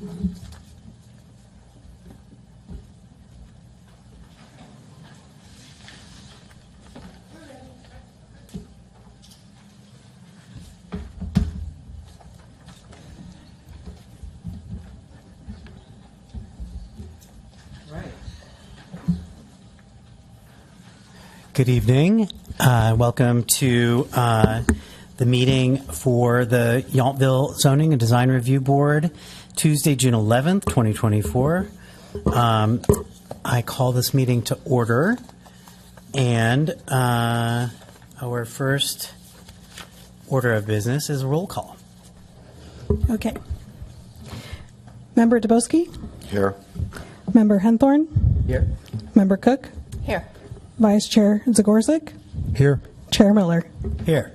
Good evening. Welcome to the meeting for the Yountville Zoning and Design Review Board, Tuesday, June 11th, 2024. I call this meeting to order, and our first order of business is a roll call. Okay. Member Dubowski? Here. Member Henthorn? Here. Member Cook? Here. Vice Chair Zagorczyk? Here. Chair Miller? Here.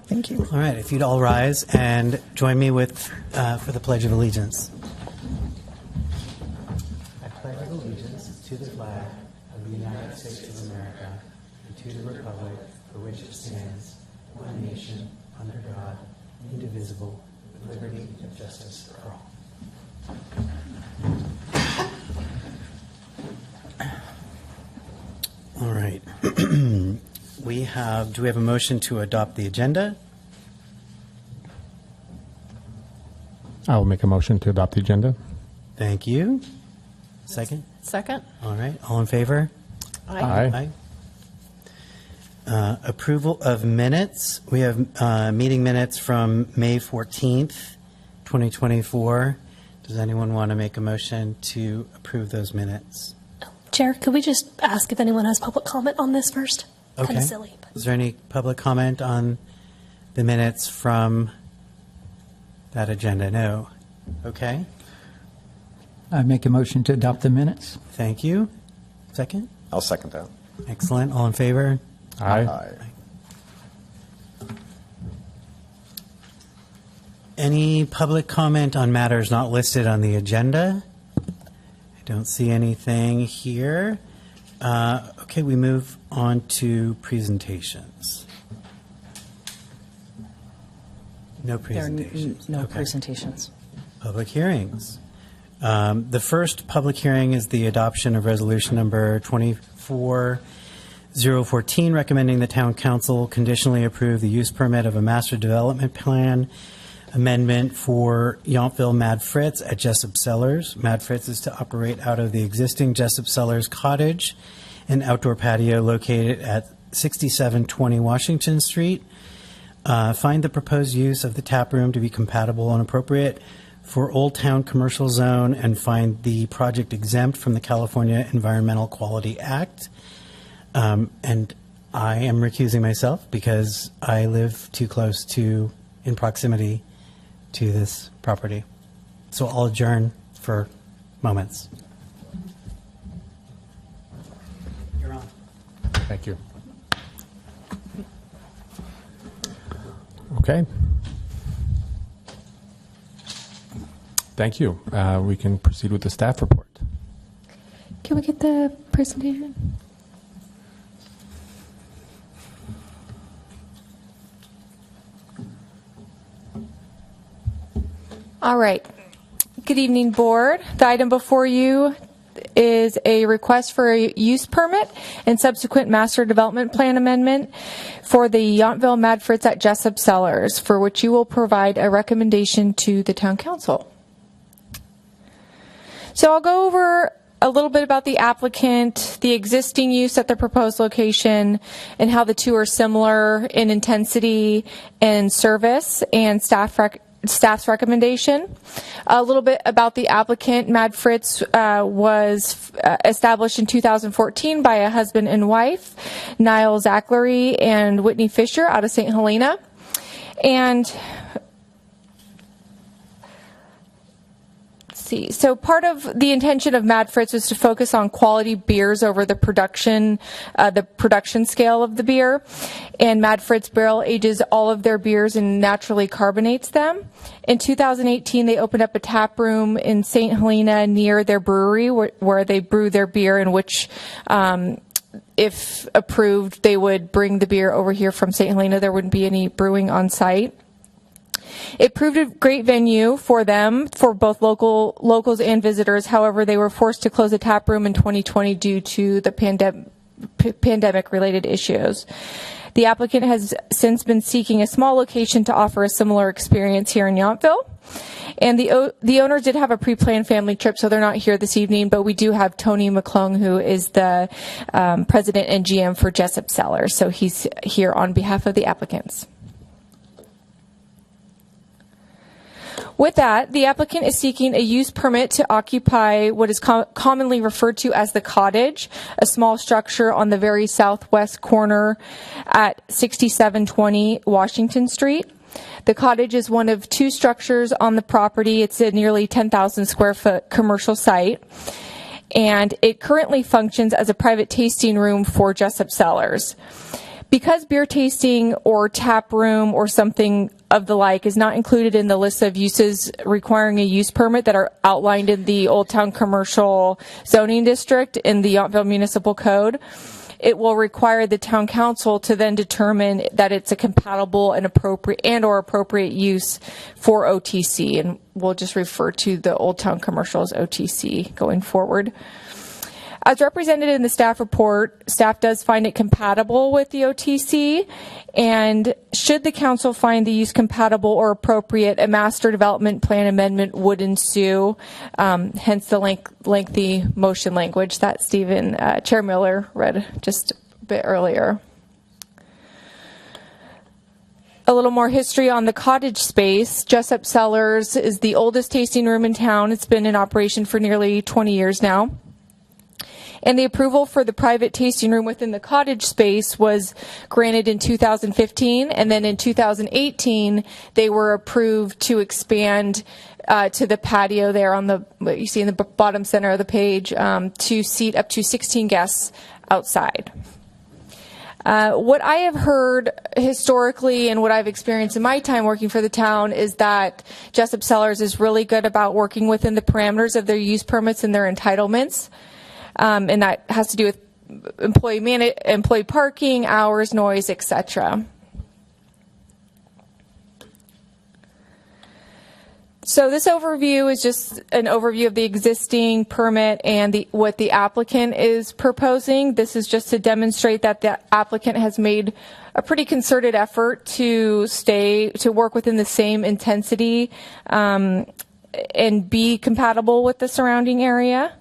Thank you. All right, if you'd all rise and join me with for the Pledge of Allegiance. I pledge allegiance to the flag of the United States of America and to the republic for which it stands, one nation, under God, indivisible, with liberty and justice for all. All right. Do we have a motion to adopt the agenda? I will make a motion to adopt the agenda. Thank you. Second? Second. All right. All in favor? Aye. Approval of minutes. We have meeting minutes from May 14th, 2024. Does anyone want to make a motion to approve those minutes? Chair, could we just ask if anyone has public comment on this first? Okay. Kind of silly. But. Is there any public comment on the minutes from that agenda? No. Okay. I make a motion to adopt the minutes. Thank you. Second? I'll second that. Excellent. All in favor? Aye. Any public comment on matters not listed on the agenda? I don't see anything here. Okay, we move on to presentations. No There are presentations. no Okay. presentations. Public hearings. The first public hearing is the adoption of resolution number 24014, recommending the town council conditionally approve the use permit of a master development plan amendment for Yountville Mad Fritz at Jessup Cellars. Mad Fritz is to operate out of the existing Jessup Cellars cottage and outdoor patio located at 6720 Washington Street. Find the proposed use of the tap room to be compatible and appropriate for Old Town Commercial Zone, and find the project exempt from the California Environmental Quality Act. And I am recusing myself because I live too close to, in proximity to this property. So I'll adjourn for moments. You're on. Thank you. Okay. Thank you. We can proceed with the staff report. Can we get the presentation? All right. Good evening, board. The item before you is a request for a use permit and subsequent master development plan amendment for the Yountville Mad Fritz at Jessup Cellars, for which you will provide a recommendation to the town council. So I'll go over a little bit about the applicant, the existing use at the proposed location, and how the two are similar in intensity and service, and staff's recommendation. A little bit about the applicant. Mad Fritz was established in 2014 by a husband and wife, Niall Zachary and Whitney Fisher, out of St. Helena. And so part of the intention of Mad Fritz was to focus on quality beers over the production scale of the beer. And Mad Fritz barrel ages all of their beers and naturally carbonates them. In 2018, they opened up a tap room in St. Helena near their brewery where they brew their beer, in which, if approved, they would bring the beer over here from St. Helena. There wouldn't be any brewing on site. It proved a great venue for them, for both locals and visitors. However, they were forced to close the tap room in 2020 due to the pandemic-related issues. The applicant has since been seeking a small location to offer a similar experience here in Yountville. And the owners did have a pre-planned family trip, so they're not here this evening, but we do have Tony McClung, who is the president and GM for Jessup Cellars. So he's here on behalf of the applicants. With that, the applicant is seeking a use permit to occupy what is commonly referred to as the cottage, a small structure on the very southwest corner at 6720 Washington Street. The cottage is one of two structures on the property. It's a nearly 10,000 square foot commercial site, and it currently functions as a private tasting room for Jessup Cellars. Because beer tasting or tap room or something of the like is not included in the list of uses requiring a use permit that are outlined in the Old Town Commercial Zoning District in the Yountville Municipal Code, it will require the town council to then determine that it's a compatible and appropriate use for OTC, and we'll just refer to the Old Town Commercial as OTC going forward. As represented in the staff report, staff does find it compatible with the OTC, and should the council find the use compatible or appropriate, a master development plan amendment would ensue, hence the lengthy motion language that Chair Miller read just a bit earlier. A little more history on the cottage space. Jessup Cellars is the oldest tasting room in town. It's been in operation for nearly 20 years now. And the approval for the private tasting room within the cottage space was granted in 2015, and then in 2018 they were approved to expand to the patio there on what you see in the bottom center of the page, to seat up to 16 guests outside. What I have heard historically and what I've experienced in my time working for the town is that Jessup Cellars is really good about working within the parameters of their use permits and their entitlements. And that has to do with employee parking, hours, noise, etc. So this overview is just an overview of the existing permit and what the applicant is proposing. This is just to demonstrate that the applicant has made a pretty concerted effort to work within the same intensity and be compatible with the surrounding area.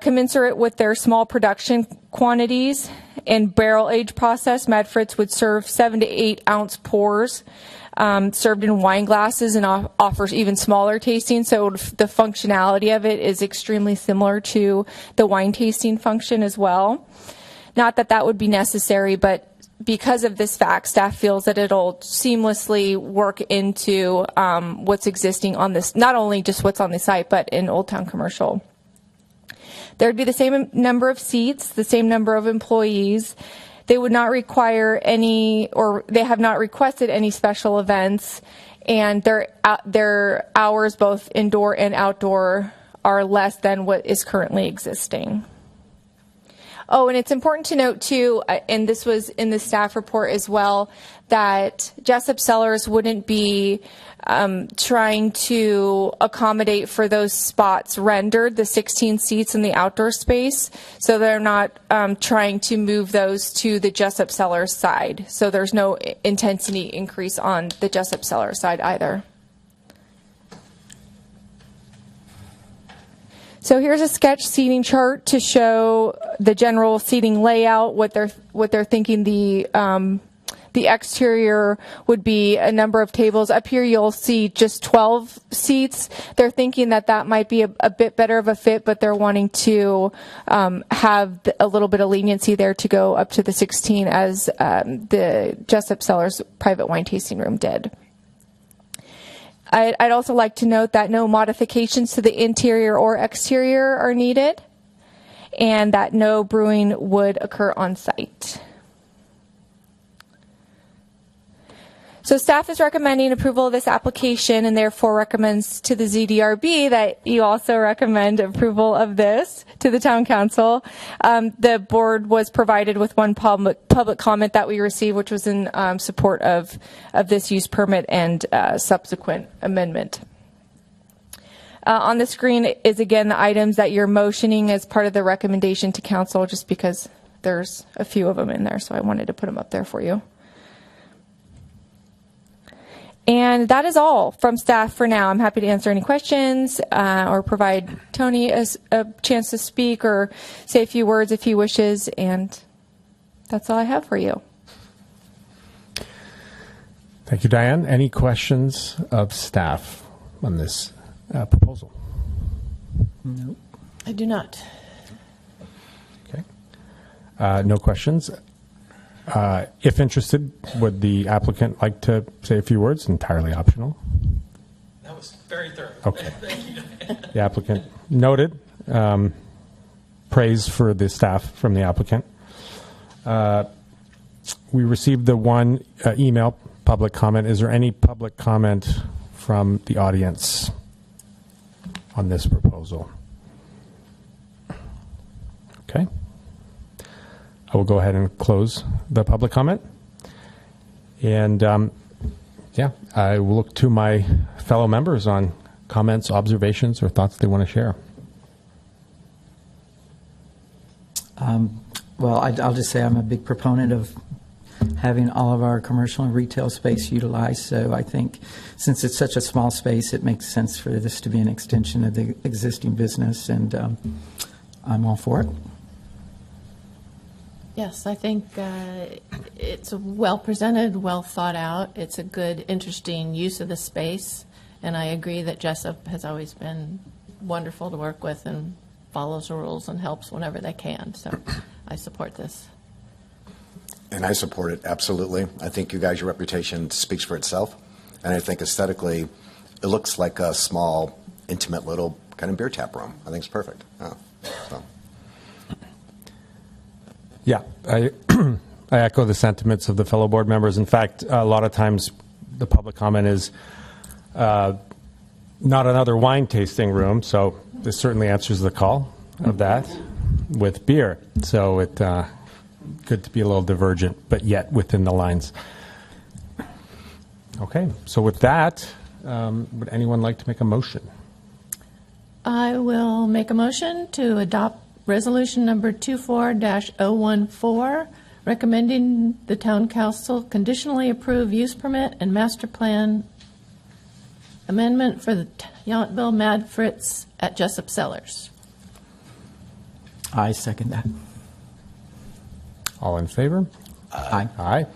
Commensurate with their small production quantities and barrel age process, Mad Fritz would serve 7 to 8 ounce pours served in wine glasses and offers even smaller tasting. So the functionality of it is extremely similar to the wine tasting function as well. Not that that would be necessary, but because of this fact, staff feels that it'll seamlessly work into what's existing on this, not only just what's on the site, but in Old Town Commercial. There would be the same number of seats, the same number of employees. They would not require any, or they have not requested any special events, and their hours, both indoor and outdoor, are less than what is currently existing. Oh, and it's important to note too, and this was in the staff report as well, that Jessup Cellars wouldn't be trying to accommodate for those spots rendered, the 16 seats in the outdoor space. So they're not trying to move those to the Jessup Cellars side. So there's no intensity increase on the Jessup Cellars side either. So here's a sketch seating chart to show the general seating layout, what they're thinking the exterior would be, a number of tables. Up here you'll see just 12 seats. They're thinking that might be a bit better of a fit, but they're wanting to have a little bit of leniency there to go up to the 16 as the Jessup Cellars private wine tasting room did. I'd also like to note that no modifications to the interior or exterior are needed, and that no brewing would occur on site. So staff is recommending approval of this application and therefore recommends to the ZDRB that you also recommend approval of this to the town council. The board was provided with one public comment that we received, which was in support of this use permit and subsequent amendment. On the screen is again the items that you're motioning as part of the recommendation to council, just because there's a few of them in there, so I wanted to put them up there for you. And that is all from staff for now. I'm happy to answer any questions or provide Tony a chance to speak or say a few words if he wishes. And that's all I have for you. Thank you, Diane. Any questions of staff on this proposal? No. I do not. Okay. No questions. If interested, would the applicant like to say a few words? Entirely optional. That was very thorough. Okay. The applicant noted. Praise for the staff from the applicant. We received the one email public comment. Is there any public comment from the audience on this proposal? Okay. I will go ahead and close the public comment. And yeah, I will look to my fellow members on comments, observations, or thoughts they want to share. Well, I'll just say I'm a big proponent of having all of our commercial and retail space utilized. So I think since it's such a small space, it makes sense for this to be an extension of the existing business, and I'm all for it. Yes, I think it's well presented, well thought out. It's a good, interesting use of the space. And I agree that Jessup has always been wonderful to work with and follows the rules and helps whenever they can. So I support this. And I support it, absolutely. I think you guys, your reputation speaks for itself. And I think aesthetically, it looks like a small, intimate little kind of beer tap room. I think it's perfect. So. Yeah, I echo the sentiments of the fellow board members. In fact, a lot of times the public comment is not another wine tasting room, so this certainly answers the call of that with beer. So it good to be a little divergent, but yet within the lines. Okay, so with that, would anyone like to make a motion? I will make a motion to adopt resolution number 24-014, recommending the town council conditionally approve use permit and master plan amendment for the Yountville Mad Fritz at Jessup Cellars. I second that. All in favor? Aye. Aye.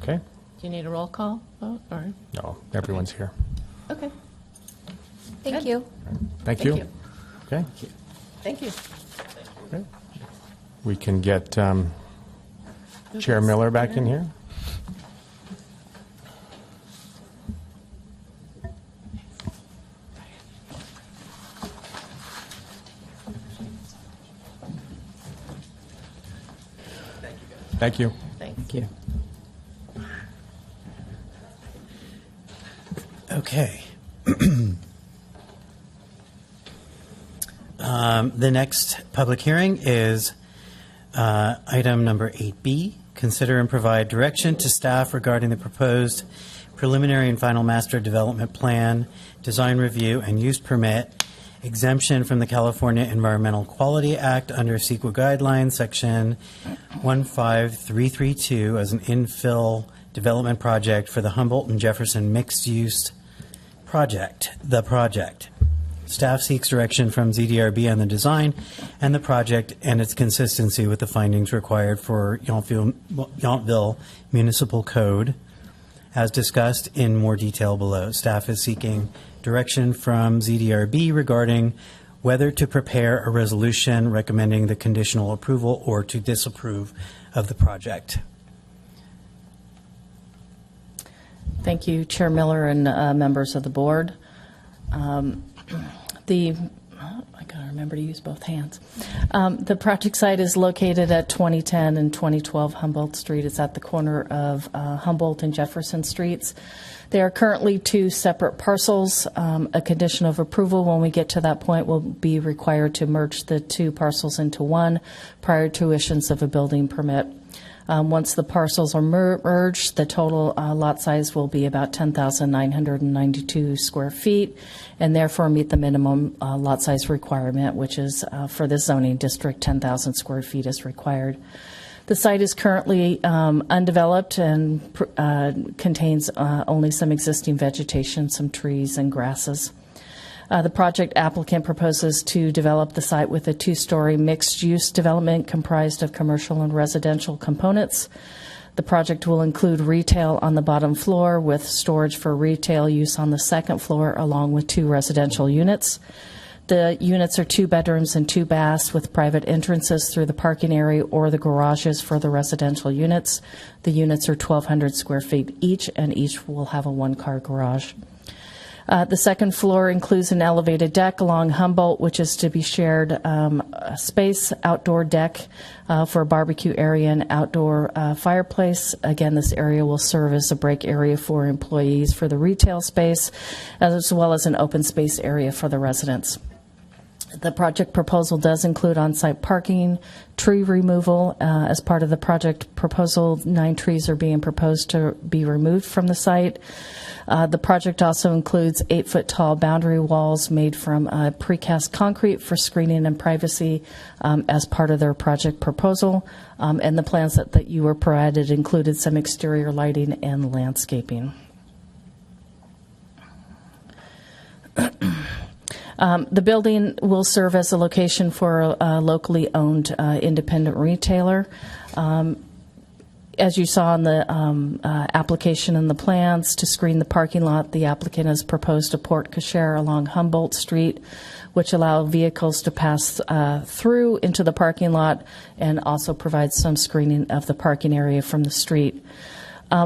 Okay. Do you need a roll call vote? Or? No, everyone's here. Okay. Thank Good. you. Thank Thank you. you. Okay. Thank you. Okay. We can get Chair Miller back in here. Thank you. Thanks. Thank you. Okay. The next public hearing is item number 8B. Consider and provide direction to staff regarding the proposed preliminary and final master development plan, design review, and use permit exemption from the California Environmental Quality Act under CEQA guidelines, section 15332, as an infill development project for the Humboldt and Jefferson mixed-use project. The project. Staff seeks direction from ZDRB on the design and the project and its consistency with the findings required for Yountville Municipal Code, as discussed in more detail below. Staff is seeking direction from ZDRB regarding whether to prepare a resolution recommending the conditional approval or to disapprove of the project. Thank you, Chair Miller and members of the board. The I gotta remember to use both hands. The project site is located at 2010 and 2012 Humboldt Street. It's at the corner of Humboldt and Jefferson Streets. They are currently two separate parcels. A condition of approval when we get to that point will be required to merge the two parcels into one prior to issuance of a building permit. Once the parcels are merged, the total lot size will be about 10,992 square feet, and therefore meet the minimum lot size requirement, which is for this zoning district, 10,000 square feet is required. The site is currently undeveloped and contains only some existing vegetation, some trees and grasses. The project applicant proposes to develop the site with a two-story mixed-use development comprised of commercial and residential components. The project will include retail on the bottom floor with storage for retail use on the second floor, along with two residential units. The units are 2 bedrooms and 2 baths with private entrances through the parking area or the garages for the residential units. The units are 1,200 square feet each, and each will have a one-car garage. The second floor includes an elevated deck along Humboldt, which is to be shared space, outdoor deck for a barbecue area and outdoor fireplace. Again, this area will serve as a break area for employees for the retail space, as well as an open space area for the residents. The project proposal does include on-site parking, tree removal. As part of the project proposal, 9 trees are being proposed to be removed from the site. The project also includes 8-foot-tall boundary walls made from precast concrete for screening and privacy as part of their project proposal. And the plans that you were provided included some exterior lighting and landscaping. The building will serve as a location for a locally owned independent retailer. As you saw in the application and the plans, to screen the parking lot, the applicant has proposed a porte cochere along Humboldt Street, which allow vehicles to pass through into the parking lot and also provides some screening of the parking area from the street.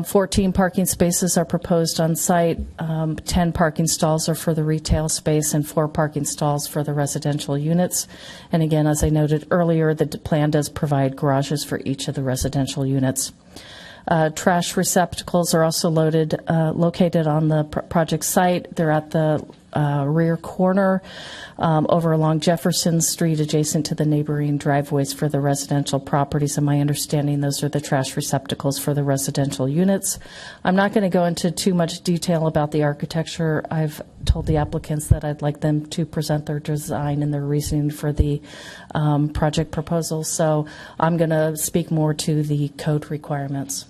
14 parking spaces are proposed on site. 10 parking stalls are for the retail space and 4 parking stalls for the residential units. And again, as I noted earlier, the plan does provide garages for each of the residential units. Trash receptacles are also located on the project site. They're at the rear corner over along Jefferson Street, adjacent to the neighboring driveways for the residential properties. And my understanding, those are the trash receptacles for the residential units. I'm not going to go into too much detail about the architecture. I've told the applicants that I'd like them to present their design and their reasoning for the project proposal. So I'm going to speak more to the code requirements.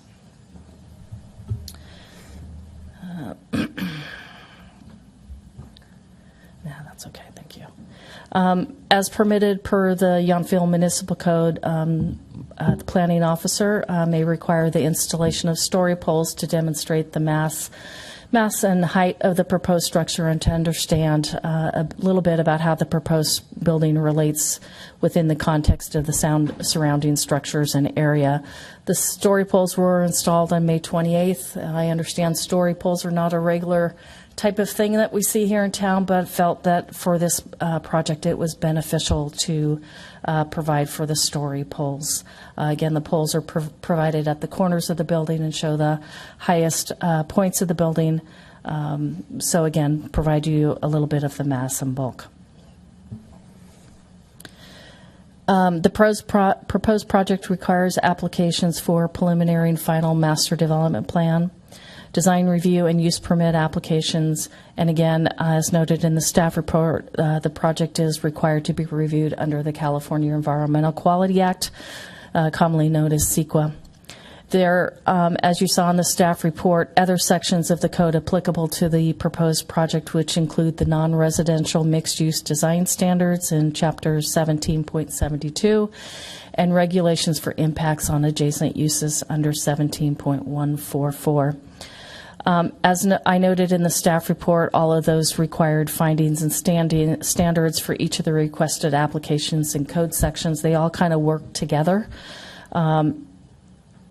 That's okay, thank you. As permitted per the Yountville Municipal Code, the planning officer may require the installation of story poles to demonstrate the mass and height of the proposed structure, and to understand a little bit about how the proposed building relates within the context of the surrounding structures and area. The story poles were installed on May 28th. I understand story poles are not a regular type of thing that we see here in town, but felt that for this project it was beneficial to provide for the story poles. Again, the poles are provided at the corners of the building and show the highest points of the building. So again, provide you a little bit of the mass and bulk. The proposed project requires applications for preliminary and final master development plan, design review and use permit applications. And again, as noted in the staff report, the project is required to be reviewed under the California Environmental Quality Act, commonly known as CEQA. There, as you saw in the staff report, other sections of the code applicable to the proposed project, which include the non-residential mixed-use design standards in Chapter 17.72 and regulations for impacts on adjacent uses under 17.144. As I noted in the staff report, all of those required findings and standards for each of the requested applications and code sections, they all kind of work together.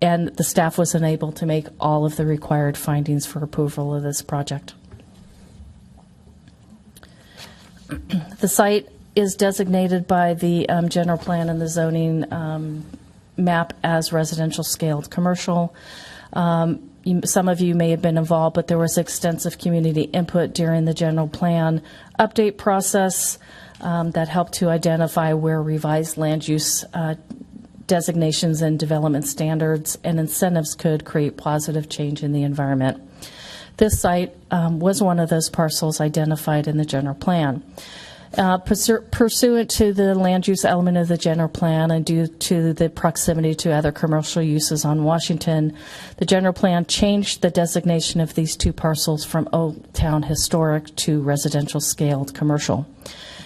And the staff was unable to make all of the required findings for approval of this project. The site is designated by the general plan and the zoning map as residential scaled commercial. Some of you may have been involved, but there was extensive community input during the general plan update process that helped to identify where revised land use designations and development standards and incentives could create positive change in the environment. This site was one of those parcels identified in the general plan. Pursuant to the land use element of the general plan and due to the proximity to other commercial uses on Washington, the general plan changed the designation of these two parcels from Old Town Historic to residential scaled commercial.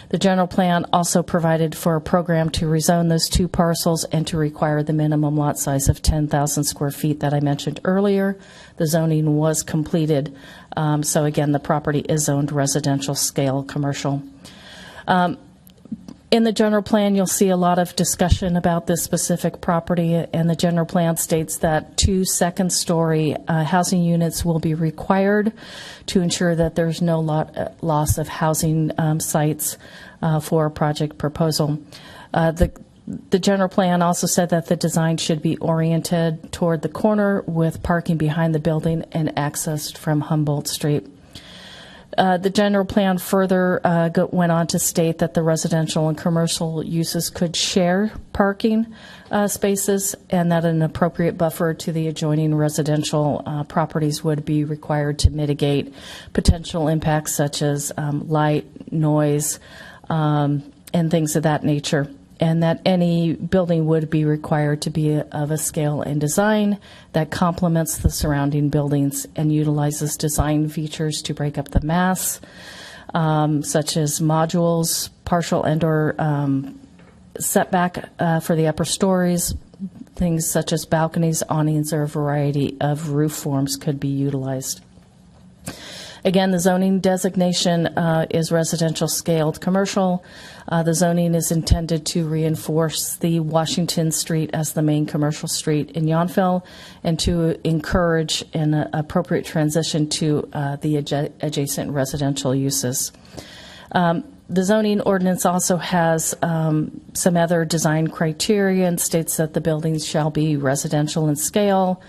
The general plan also provided for a program to rezone those two parcels and to require the minimum lot size of 10,000 square feet that I mentioned earlier. The zoning was completed. So again, the property is zoned residential scale commercial. In the general plan, you'll see a lot of discussion about this specific property, and the general plan states that 2 second-story housing units will be required to ensure that there's no loss of housing sites for a project proposal. The general plan also said that the design should be oriented toward the corner with parking behind the building and accessed from Humboldt Street. The general plan further went on to state that the residential and commercial uses could share parking spaces and that an appropriate buffer to the adjoining residential properties would be required to mitigate potential impacts such as light, noise, and things of that nature, and that any building would be required to be of a scale and design that complements the surrounding buildings and utilizes design features to break up the mass, such as modules, partial and/or setback for the upper stories. Things such as balconies, awnings, or a variety of roof forms could be utilized. Again, the zoning designation is residential scaled commercial. The zoning is intended to reinforce the Washington Street as the main commercial street in Yountville and to encourage an appropriate transition to the adjacent residential uses. The zoning ordinance also has some other design criteria and states that the buildings shall be residential in scale,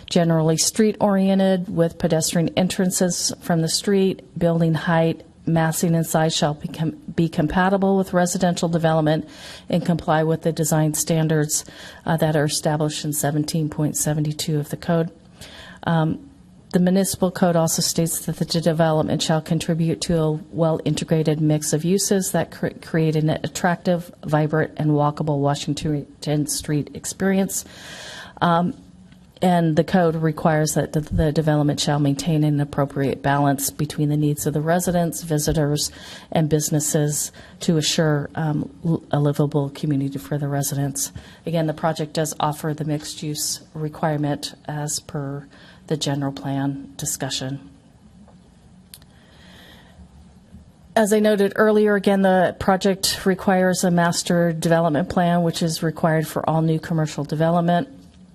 generally street-oriented with pedestrian entrances from the street, building height, massing and size shall be compatible with residential development and comply with the design standards that are established in 17.72 of the code. The municipal code also states that the development shall contribute to a well-integrated mix of uses that create an attractive, vibrant, and walkable Washington Street experience. And the code requires that the development shall maintain an appropriate balance between the needs of the residents, visitors, and businesses to assure a livable community for the residents. Again, the project does offer the mixed use requirement as per the general plan discussion. As I noted earlier, again, the project requires a master development plan, which is required for all new commercial development.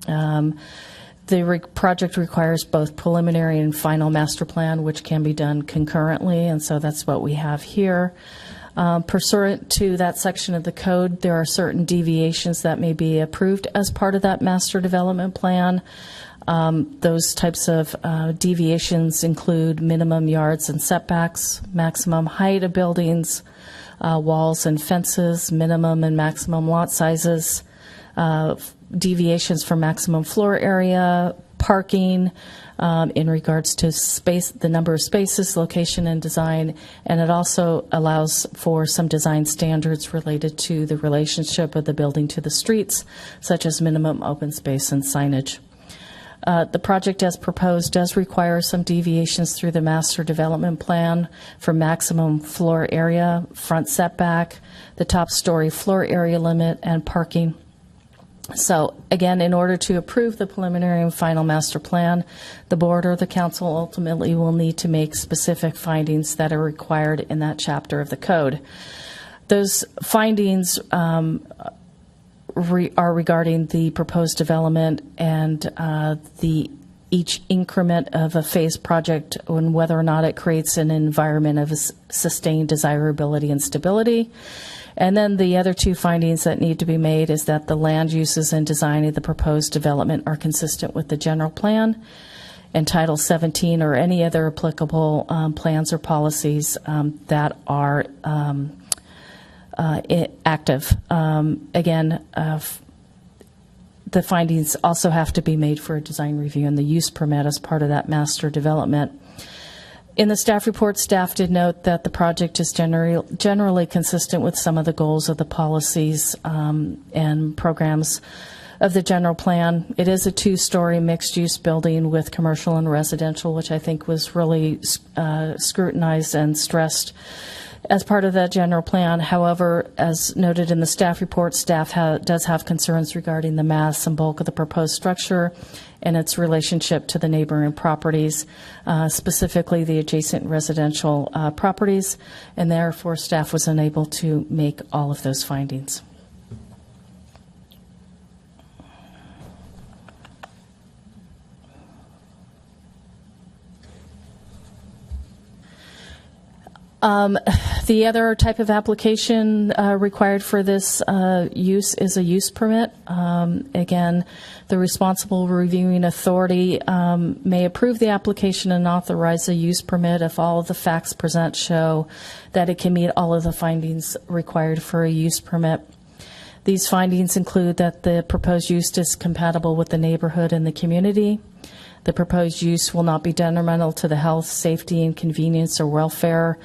The project requires both preliminary and final master plan, which can be done concurrently, and so that's what we have here. Pursuant to that section of the code, there are certain deviations that may be approved as part of that master development plan. Those types of deviations include minimum yards and setbacks, maximum height of buildings, walls and fences, minimum and maximum lot sizes, deviations from maximum floor area, parking, in regards to space, the number of spaces, location, and design, and it also allows for some design standards related to the relationship of the building to the streets, such as minimum open space and signage. The project as proposed does require some deviations through the master development plan for maximum floor area, front setback, the top story floor area limit, and parking. So again, in order to approve the preliminary and final master plan, the board or the council ultimately will need to make specific findings that are required in that chapter of the code. Those findings are regarding the proposed development and the each increment of a phased project and whether or not it creates an environment of sustained desirability and stability. And then the other two findings that need to be made is that the land uses and design of the proposed development are consistent with the general plan and Title 17 or any other applicable plans or policies that are active. The findings also have to be made for a design review and the use permit as part of that master development. In the staff report, staff did note that the project is generally consistent with some of the goals of the policies and programs of the general plan. It is a 2-story mixed-use building with commercial and residential, which I think was really scrutinized and stressed as part of that general plan. However, as noted in the staff report, staff does have concerns regarding the mass and bulk of the proposed structure and its relationship to the neighboring properties, specifically the adjacent residential properties, and therefore staff was unable to make all of those findings. The other type of application required for this use is a use permit. Again, the responsible reviewing authority may approve the application and authorize a use permit if all of the facts present show that it can meet all of the findings required for a use permit. These findings include that the proposed use is compatible with the neighborhood and the community. The proposed use will not be detrimental to the health, safety, and convenience or welfare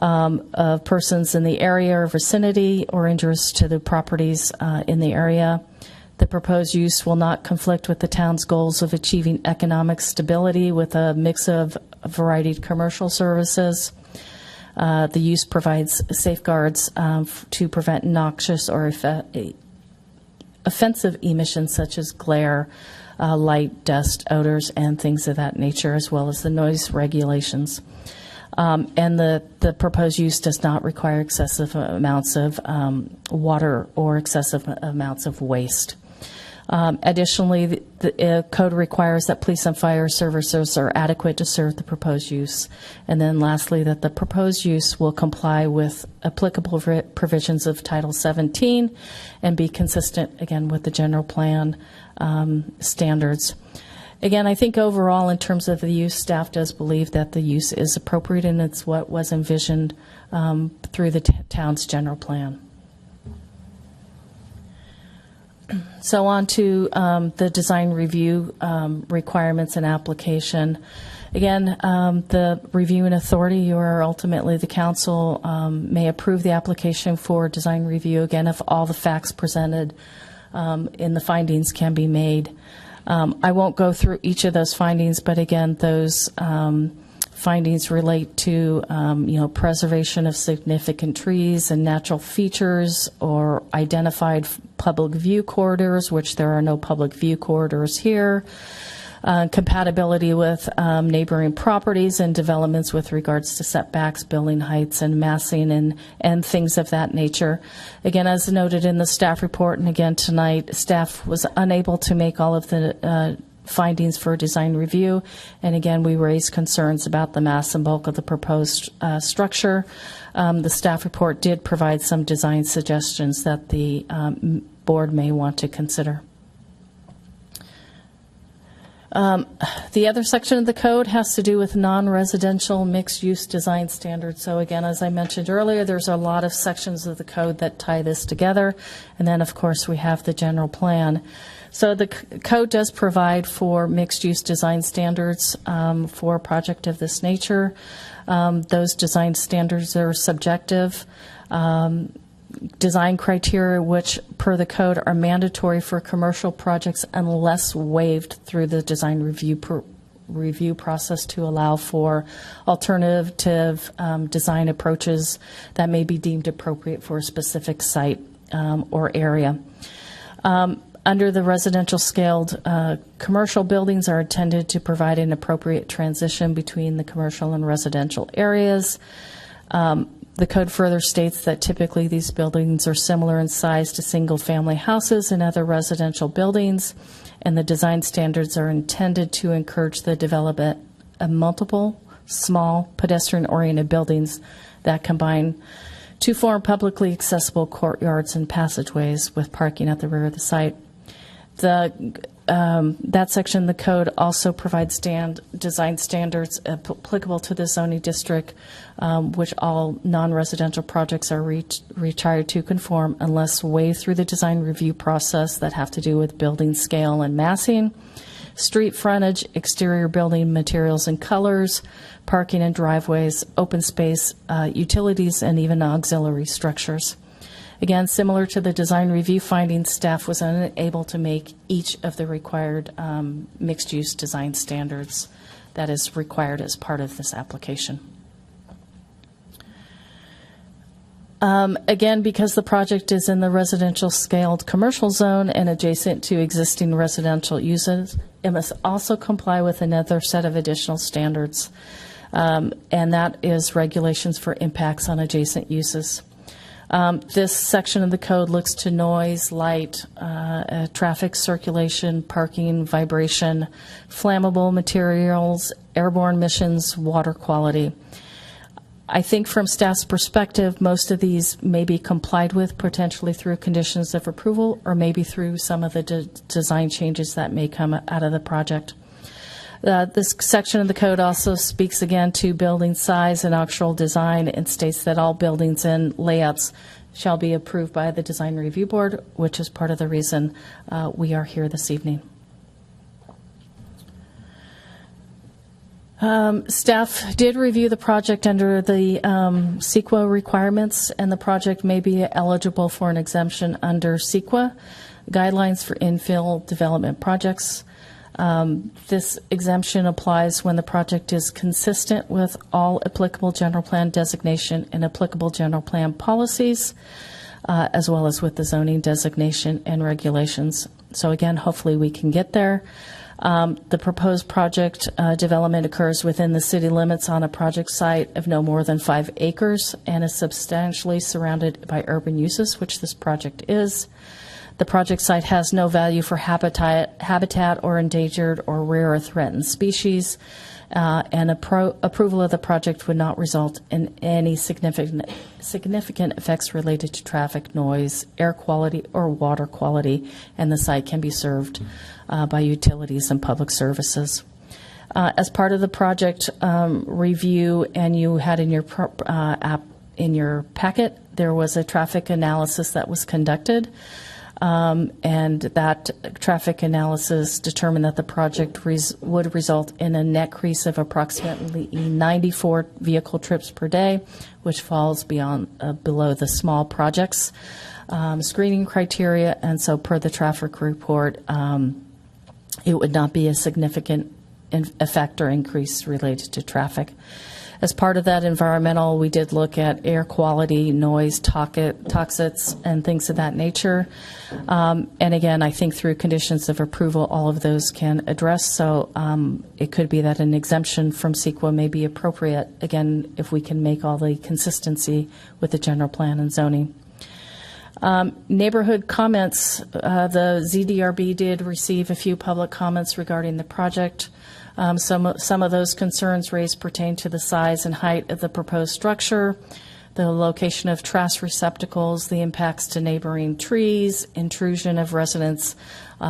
of persons in the area or vicinity or injurious to the properties in the area. The proposed use will not conflict with the town's goals of achieving economic stability with a mix of a variety of commercial services. The use provides safeguards to prevent noxious or offensive emissions such as glare, light, dust, odors, and things of that nature, as well as the noise regulations. And the proposed use does not require excessive amounts of water or excessive amounts of waste. Additionally, the code requires that police and fire services are adequate to serve the proposed use. And then lastly, that the proposed use will comply with applicable provisions of Title 17 and be consistent, again, with the general plan standards. Again, I think overall, in terms of the use, staff does believe that the use is appropriate and it's what was envisioned through the town's general plan. So on to the design review requirements and application. Again, the reviewing authority, you are ultimately the council, may approve the application for design review, again, if all the facts presented in the findings can be made. I won't go through each of those findings, but again, those findings relate to preservation of significant trees and natural features or identified public view corridors, which there are no public view corridors here. Compatibility with neighboring properties and developments with regards to setbacks, building heights, and massing and things of that nature. Again, as noted in the staff report, and again tonight, staff was unable to make all of the findings for design review. And again, we raised concerns about the mass and bulk of the proposed structure. The staff report did provide some design suggestions that the board may want to consider. The other section of the code has to do with non-residential mixed-use design standards. So again, as I mentioned earlier, there's a lot of sections of the code that tie this together. And then, of course, we have the general plan. So the code does provide for mixed-use design standards for a project of this nature. Those design standards are subjective. Design criteria, which per the code are mandatory for commercial projects unless waived through the design review process to allow for alternative design approaches that may be deemed appropriate for a specific site or area. Under the residential scaled, commercial buildings are intended to provide an appropriate transition between the commercial and residential areas. The code further states that typically these buildings are similar in size to single-family houses and other residential buildings, and the design standards are intended to encourage the development of multiple small pedestrian-oriented buildings that combine to form publicly accessible courtyards and passageways with parking at the rear of the site. That section of the code also provides design standards applicable to the zoning district, which all non-residential projects are required to conform unless waived through the design review process that have to do with building scale and massing, street frontage, exterior building materials and colors, parking and driveways, open space, utilities, and even auxiliary structures. Again, similar to the design review findings, staff was unable to make each of the required mixed-use design standards that is required as part of this application. Again, because the project is in the residential scaled commercial zone and adjacent to existing residential uses, it must also comply with another set of additional standards, and that is regulations for impacts on adjacent uses. This section of the code looks to noise, light, traffic circulation, parking, vibration, flammable materials, airborne emissions, water quality. I think from staff's perspective, most of these may be complied with potentially through conditions of approval or maybe through some of the design changes that may come out of the project. This section of the code also speaks again to building size and actual design and states that all buildings and layouts shall be approved by the Design Review Board, which is part of the reason we are here this evening. Staff did review the project under the CEQA requirements, and the project may be eligible for an exemption under CEQA guidelines for infill development projects. This exemption applies when the project is consistent with all applicable general plan designation and applicable general plan policies, as well as with the zoning designation and regulations. So again, hopefully we can get there. The proposed project development occurs within the city limits on a project site of no more than 5 acres and is substantially surrounded by urban uses, which this project is. The project site has no value for habitat or endangered or rare or threatened species, and approval of the project would not result in any significant effects related to traffic, noise, air quality, or water quality, and the site can be served by utilities and public services. As part of the project review, and you had in your in your packet, there was a traffic analysis that was conducted. And that traffic analysis determined that the project would result in a net increase of approximately 94 vehicle trips per day, which falls below the small projects screening criteria. And so per the traffic report, it would not be a significant effect or increase related to traffic. As part of that environmental, we did look at air quality, noise, toxics, and things of that nature. And again, I think through conditions of approval, all of those can address. So it could be that an exemption from CEQA may be appropriate, again, if we can make all the consistency with the general plan and zoning. Neighborhood comments, the ZDRB did receive a few public comments regarding the project. Some of those concerns raised pertain to the size and height of the proposed structure, the location of trash receptacles, the impacts to neighboring trees, intrusion of residents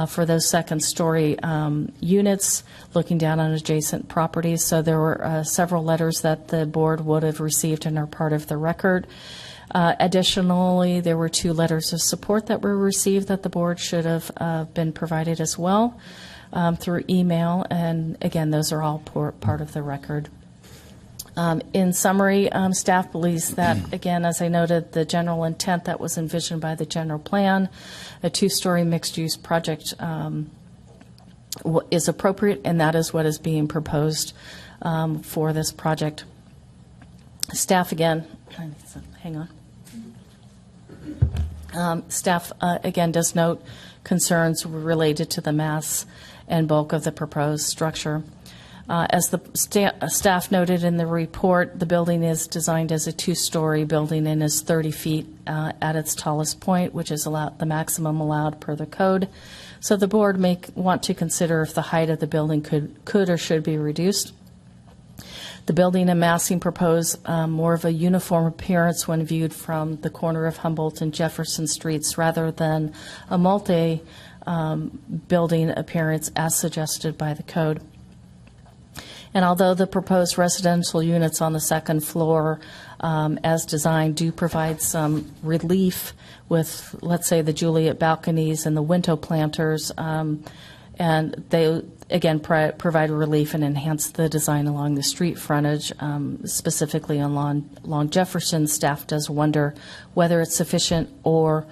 for those second-story units looking down on adjacent properties. So there were several letters that the board would have received and are part of the record. Additionally, there were 2 letters of support that were received that the board should have been provided as well. Through email, and again, those are all part of the record. In summary, staff believes that, again, as I noted, the general intent that was envisioned by the general plan, a 2-story mixed-use project is appropriate, and that is what is being proposed for this project. Staff, again, hang on. Staff, again, does note concerns related to the mass and bulk of the proposed structure. As the staff noted in the report, the building is designed as a two-story building and is 30 feet at its tallest point, which is the maximum allowed per the code. So the board may want to consider if the height of the building could or should be reduced. The building and massing propose more of a uniform appearance when viewed from the corner of Humboldt and Jefferson Streets rather than a multi-building appearance as suggested by the code. And although the proposed residential units on the second floor, as designed, do provide some relief with, let's say, the Juliet balconies and the window planters, and they, again, provide relief and enhance the design along the street frontage, specifically along Jefferson, staff does wonder whether it's sufficient or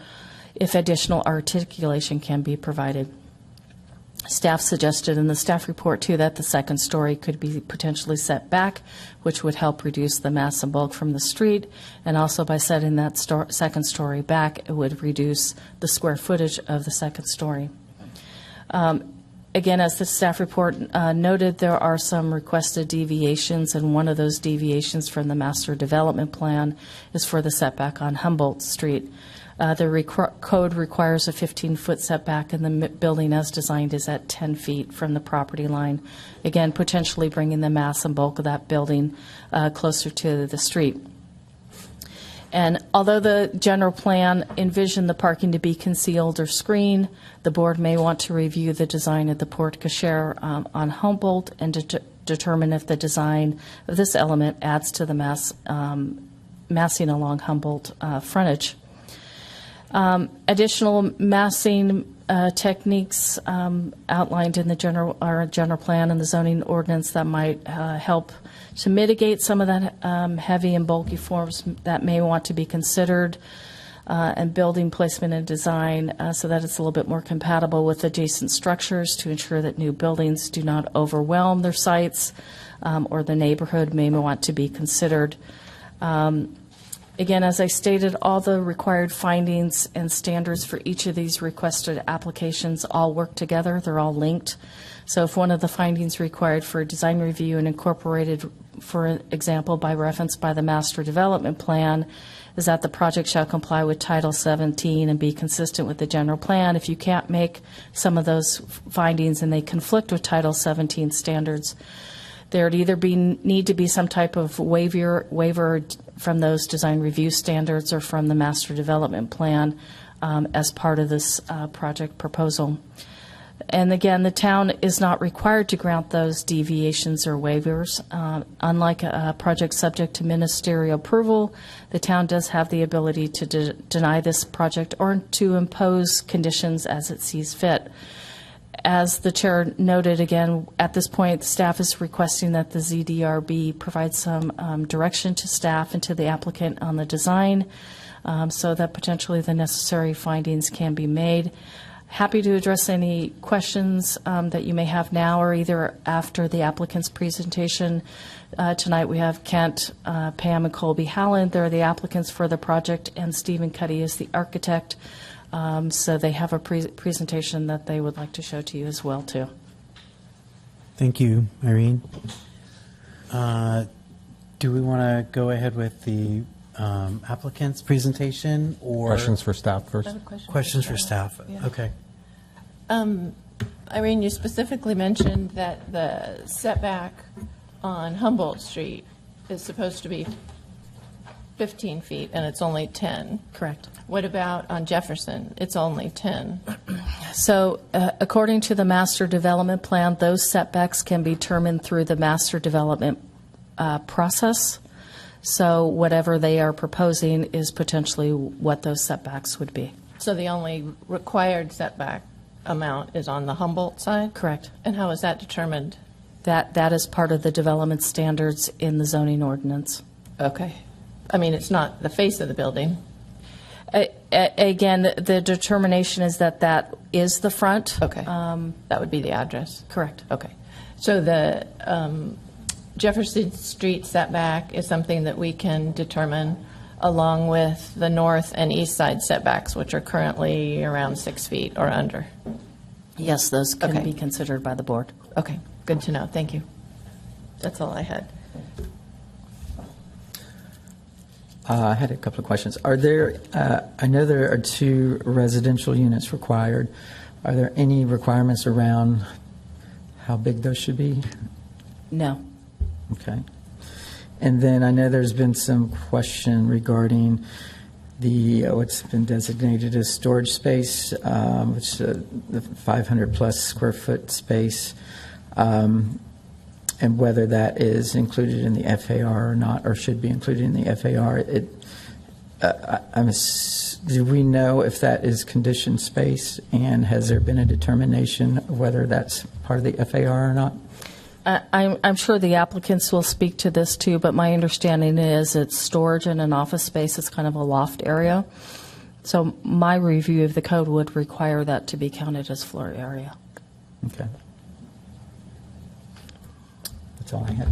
if additional articulation can be provided. Staff suggested in the staff report, too, that the second story could be potentially set back, which would help reduce the mass and bulk from the street. And also by setting that second story back, it would reduce the square footage of the second story. Again, as the staff report noted, there are some requested deviations, and one of those deviations from the master development plan is for the setback on Humboldt Street. The code requires a 15-foot setback, and the building as designed is at 10 feet from the property line, again, potentially bringing the mass and bulk of that building closer to the street. And although the general plan envisioned the parking to be concealed or screened, the board may want to review the design of the porte cochere on Humboldt and determine if the design of this element adds to the massing along Humboldt frontage. Additional massing techniques outlined in the general plan and the zoning ordinance that might help to mitigate some of that heavy and bulky forms that may want to be considered, and building placement and design so that it's a little bit more compatible with adjacent structures to ensure that new buildings do not overwhelm their sites or the neighborhood may want to be considered. Again, as I stated, all the required findings and standards for each of these requested applications all work together. They're all linked. So if one of the findings required for design review and incorporated, for example, by reference by the master development plan, is that the project shall comply with Title 17 and be consistent with the general plan. If you can't make some of those findings and they conflict with Title 17 standards, there would either need to be some type of waiver from those design review standards or from the master development plan as part of this project proposal. And again, the town is not required to grant those deviations or waivers. Unlike a project subject to ministerial approval, the town does have the ability to deny this project or to impose conditions as it sees fit. As the chair noted, again, at this point, staff is requesting that the ZDRB provide some direction to staff and to the applicant on the design so that potentially the necessary findings can be made. Happy to address any questions that you may have now or either after the applicant's presentation. Tonight we have Kent, Pam, and Colby Halland. They're the applicants for the project, and Stephen Cuddy is the architect. So they have a presentation that they would like to show to you as well, too. Thank you, Irene. Do we want to go ahead with the applicant's presentation or Questions for staff first? I have a question. questions for staff? Yeah. Okay. Irene, you specifically mentioned that the setback on Humboldt Street is supposed to be 15 feet, and it's only 10. Correct. What about on Jefferson? It's only 10. So according to the master development plan, those setbacks can be determined through the master development process. So whatever they are proposing is potentially what those setbacks would be. So the only required setback amount is on the Humboldt side? Correct. And how is that determined? That is part of the development standards in the zoning ordinance. Okay. I mean, it's not the face of the building. Again, the determination is that is the front. Okay. That would be the address. Correct. Okay. So the Jefferson Street setback is something that we can determine along with the north and east side setbacks, which are currently around 6 feet or under. Yes, those can Okay. be considered by the board. Okay. Good to know. Thank you. That's all I had. I had a couple of questions. Are there, I know there are 2 residential units required. Are there any requirements around how big those should be? No. Okay. And then I know there's been some question regarding the what's been designated as storage space, which is the 500 plus square foot space, and whether that is included in the FAR or not, or should be included in the FAR. Do we know if that is conditioned space, and has there been a determination of whether that's part of the FAR or not? I'm sure the applicants will speak to this too, but my understanding is it's storage in an office space. It's kind of a loft area. So my review of the code would require that to be counted as floor area. Okay. That's all I had.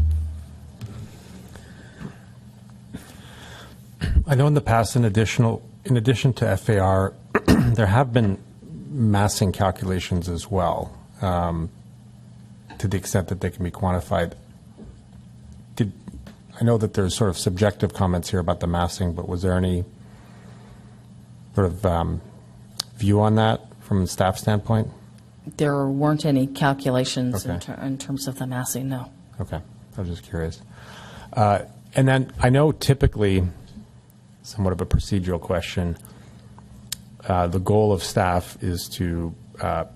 I know in the past, in addition to FAR, there have been massing calculations as well, to the extent that they can be quantified. I know that there's sort of subjective comments here about the massing, but was there any sort of view on that from a staff standpoint? There weren't any calculations Okay. in terms of the massing, no. Okay, I was just curious. And then I know typically, somewhat of a procedural question, the goal of staff is to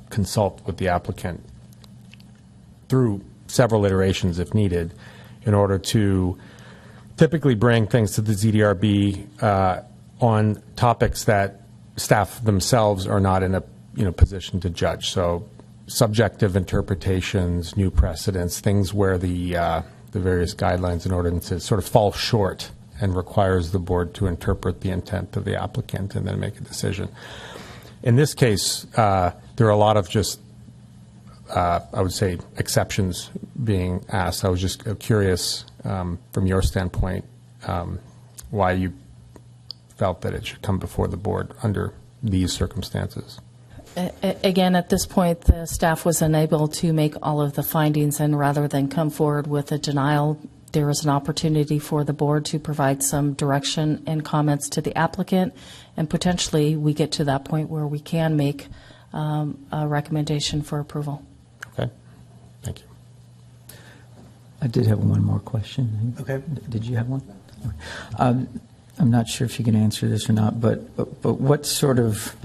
consult with the applicant through several iterations if needed in order to typically bring things to the ZDRB on topics that staff themselves are not in a position to judge. So subjective interpretations, new precedents, things where the various guidelines and ordinances sort of fall short and requires the board to interpret the intent of the applicant and then make a decision. In this case, there are a lot of just I would say exceptions being asked. I was just curious from your standpoint why you felt that it should come before the board under these circumstances. Again, at this point, the staff was unable to make all of the findings, and rather than come forward with a denial, there is an opportunity for the board to provide some direction and comments to the applicant, and potentially we get to that point where we can make a recommendation for approval. Okay, thank you. I did have one more question. Okay. Did you have one? I'm not sure if you can answer this or not, but what sort of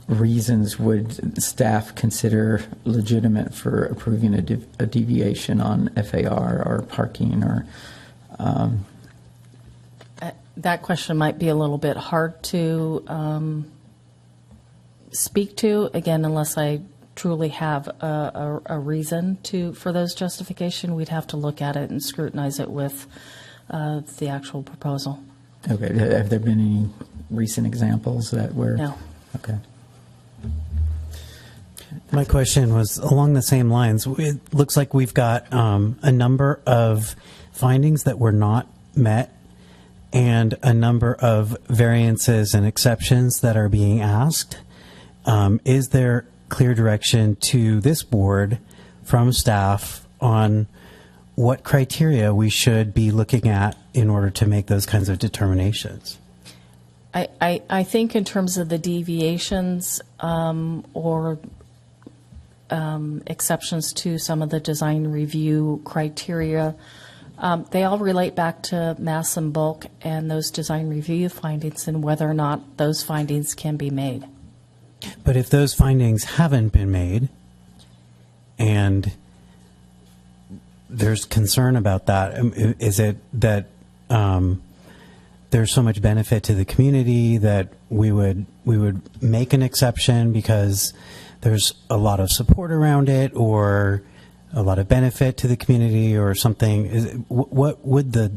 reasons would staff consider legitimate for approving a deviation on FAR or parking or? That question might be a little bit hard to speak to, again, unless I truly have a reason for those justification. We'd have to look at it and scrutinize it with the actual proposal. Okay. Have there been any recent examples that were? No. Okay. My question was along the same lines. It looks like we've got a number of findings that were not met and a number of variances and exceptions that are being asked. Is there clear direction to this board from staff on what criteria we should be looking at in order to make those kinds of determinations? I think in terms of the deviations or exceptions to some of the design review criteria, they all relate back to mass and bulk and those design review findings and whether or not those findings can be made. But if those findings haven't been made and there's concern about that, is it that there's so much benefit to the community that we would make an exception because there's a lot of support around it or a lot of benefit to the community or something? What would the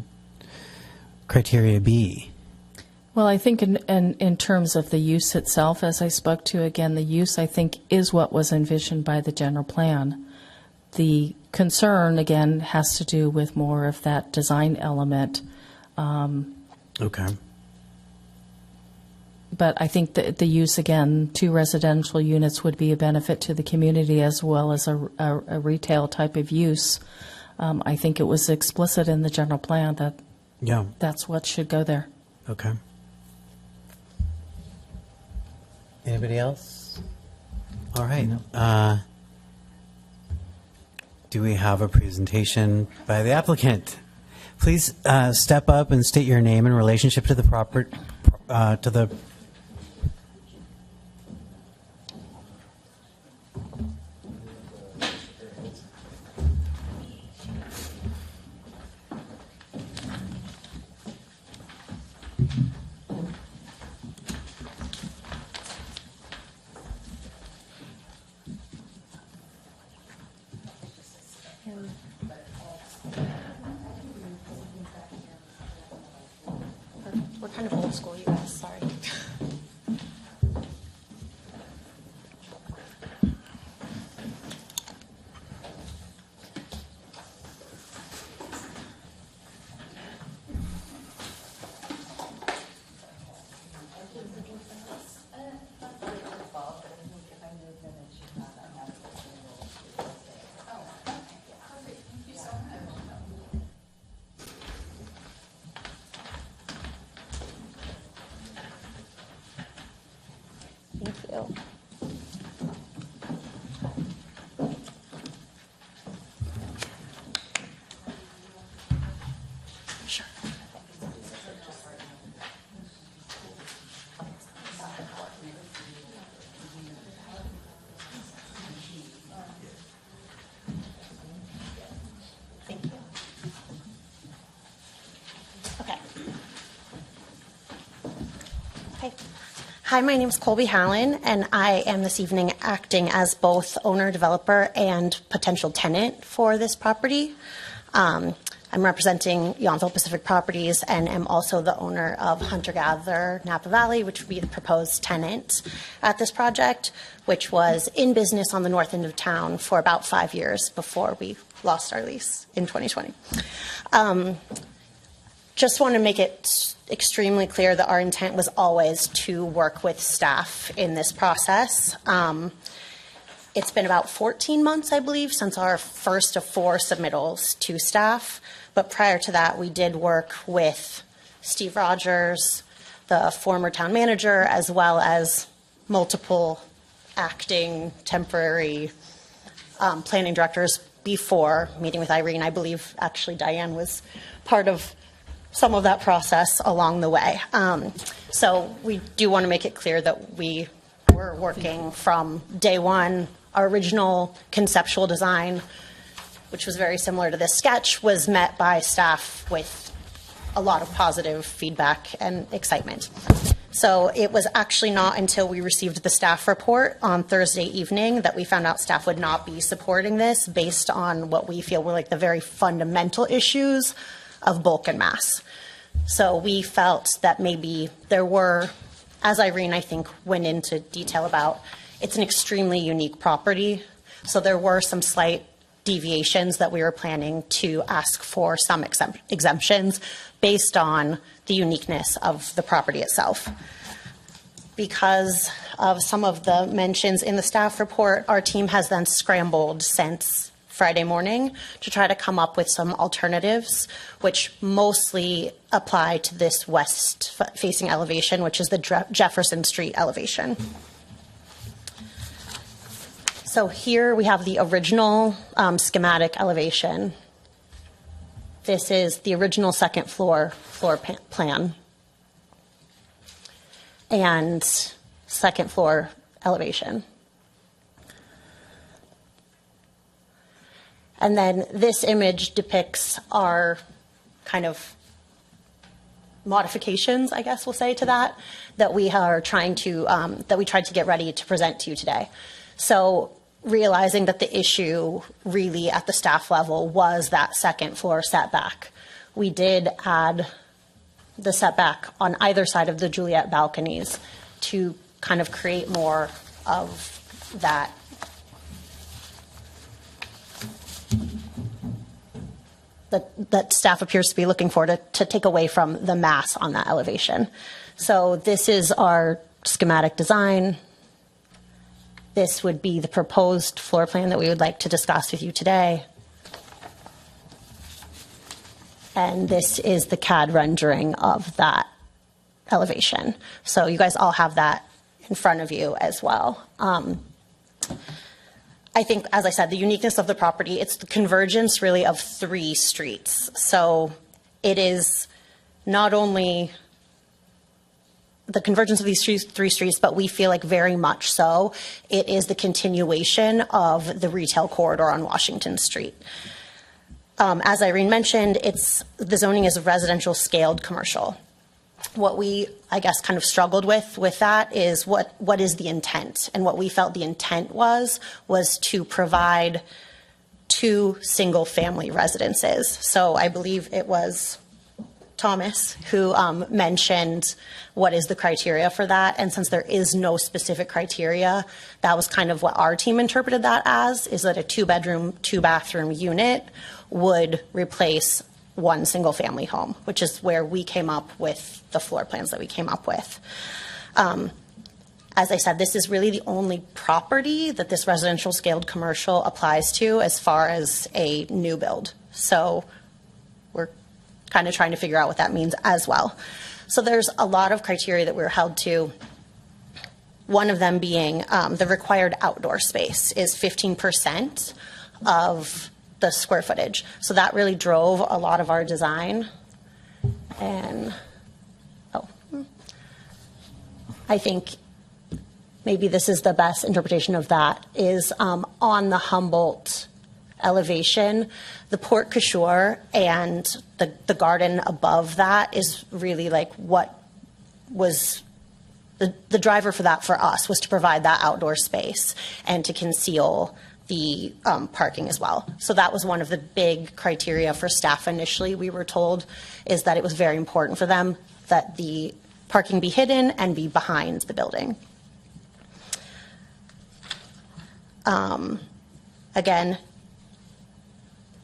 criteria be? Well, I think in terms of the use itself, as I spoke to, again, the use, I think, is what was envisioned by the general plan. The concern, again, has to do with more of that design element. Okay. But I think that the use, again, 2 residential units would be a benefit to the community as well as a retail type of use. I think it was explicit in the general plan that Yeah. that's what should go there. Okay. Anybody else? All right. Do we have a presentation by the applicant? Please step up and state your name in relationship to the to the. We're kind of old school, you guys, sorry. Thank you. Sure. Thank you. Okay. Okay. Hi, my name is Colby Hallen, and I am this evening acting as both owner, developer, and potential tenant for this property. I'm representing Yountville Pacific Properties and am also the owner of Hunter Gatherer Napa Valley, which would be the proposed tenant at this project, which was in business on the north end of town for about 5 years before we lost our lease in 2020. Just want to make it extremely clear that our intent was always to work with staff in this process. It's been about 14 months, I believe, since our first of 4 submittals to staff. But prior to that, we did work with Steve Rogers, the former town manager, as well as multiple acting temporary planning directors before meeting with Irene. I believe actually Diane was part of some of that process along the way. So we do want to make it clear that we were working from day one. Our original conceptual design, which was very similar to this sketch, was met by staff with a lot of positive feedback and excitement. So it was actually not until we received the staff report on Thursday evening that we found out staff would not be supporting this based on what we feel were like the very fundamental issues of bulk and mass. So we felt that maybe there were, as Irene, I think, went into detail about, it's an extremely unique property. So there were some slight deviations that we were planning to ask for some exemptions based on the uniqueness of the property itself. Because of some of the mentions in the staff report, our team has then scrambled since Friday morning to try to come up with some alternatives, which mostly apply to this west-facing elevation, which is the Jefferson Street elevation. So here we have the original schematic elevation. This is the original second floor plan and second floor elevation. And then this image depicts our kind of modifications, I guess we'll say, to that we are trying to, that we tried to get ready to present to you today. So realizing that the issue really at the staff level was that second floor setback, we did add the setback on either side of the Juliet balconies to kind of create more of that that staff appears to be looking for to take away from the mass on that elevation. So this is our schematic design. This would be the proposed floor plan that we would like to discuss with you today. And this is the CAD rendering of that elevation. So you guys all have that in front of you as well. I think, as I said, the uniqueness of the property, it's the convergence really of 3 streets. So it is not only the convergence of these 3 streets, but we feel like very much so it is the continuation of the retail corridor on Washington Street. As Irene mentioned, the zoning is residential scaled commercial. What we, I guess, kind of struggled with that is what is the intent? And what we felt the intent was to provide 2 single-family residences. So I believe it was Thomas who mentioned what is the criteria for that. And since there is no specific criteria, that was kind of what our team interpreted that as, is that a 2-bedroom, 2-bathroom unit would replace 1 single family home, which is where we came up with the floor plans that we came up with. As I said, this is really the only property that this residential scaled commercial applies to as far as a new build. So we're kind of trying to figure out what that means as well. So there's a lot of criteria that we're held to. One of them being the required outdoor space is 15% of the square footage. So that really drove a lot of our design. And I think maybe this is the best interpretation of that is on the Humboldt elevation, the Port Cacheur and the garden above that is really like what was the driver for that for us, was to provide that outdoor space and to conceal the parking as well. So that was one of the big criteria for staff initially. We were told is that it was very important for them that the parking be hidden and be behind the building. Again,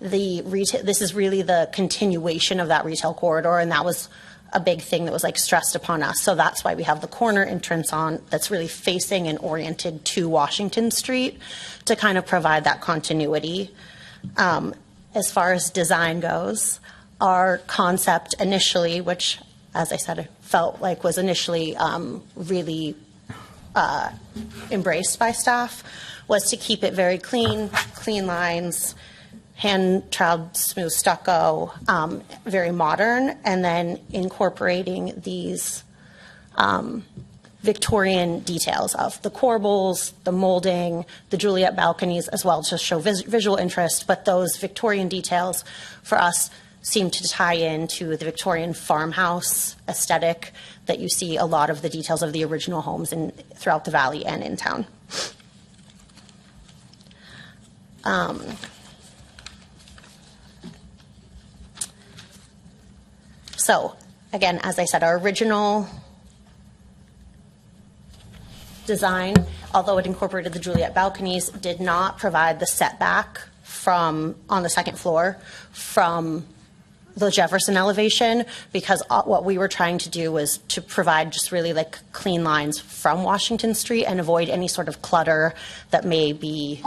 this is really the continuation of that retail corridor, and that was a big thing that was like stressed upon us. So that's why we have the corner entrance on that's really facing and oriented to Washington Street to kind of provide that continuity. As far as design goes, our concept initially, which as I said, I felt like was initially really embraced by staff, was to keep it very clean lines, hand-troweled smooth stucco, very modern, and then incorporating these Victorian details of the corbels, the molding, the Juliet balconies as well, to show visual interest. But those Victorian details for us seem to tie into the Victorian farmhouse aesthetic that you see a lot of the details of the original homes throughout the valley and in town. So again, as I said, our original design, although it incorporated the Juliet balconies, did not provide the setback on the second floor from the Jefferson elevation, because what we were trying to do was to provide just really like clean lines from Washington Street and avoid any sort of clutter that may be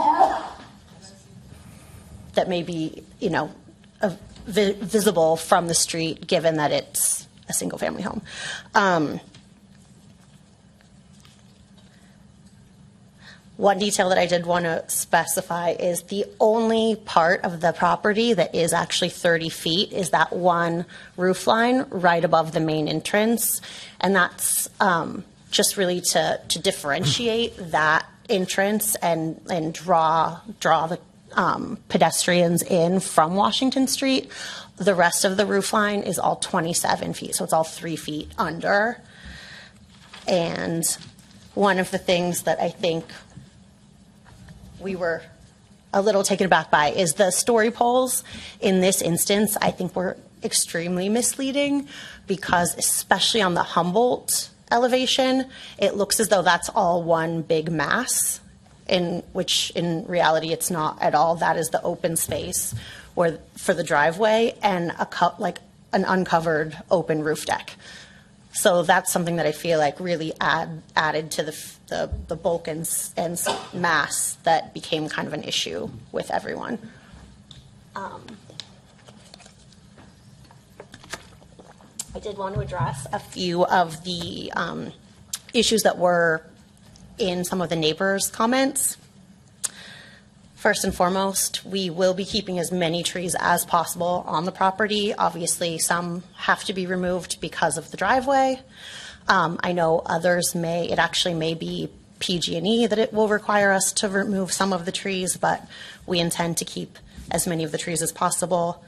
visible from the street, given that it's a single family home. One detail that I did want to specify is the only part of the property that is actually 30 feet is that one roof line right above the main entrance. And that's just really to differentiate that entrance and draw the pedestrians in from Washington Street. The rest of the roof line is all 27 feet, so it's all 3 feet under. And one of the things that I think we were a little taken aback by is the story poles. In this instance, I think were extremely misleading, because especially on the Humboldt elevation, it looks as though that's all one big mass, which in reality it's not at all. That is the open space for the driveway and an uncovered open roof deck. So that's something that I feel like really added to the bulk and mass that became kind of an issue with everyone. I did want to address a few of the issues that were in some of the neighbors' comments. First and foremost, we will be keeping as many trees as possible on the property. Obviously, some have to be removed because of the driveway. I know others it actually may be PG&E that it will require us to remove some of the trees, but we intend to keep as many of the trees as possible.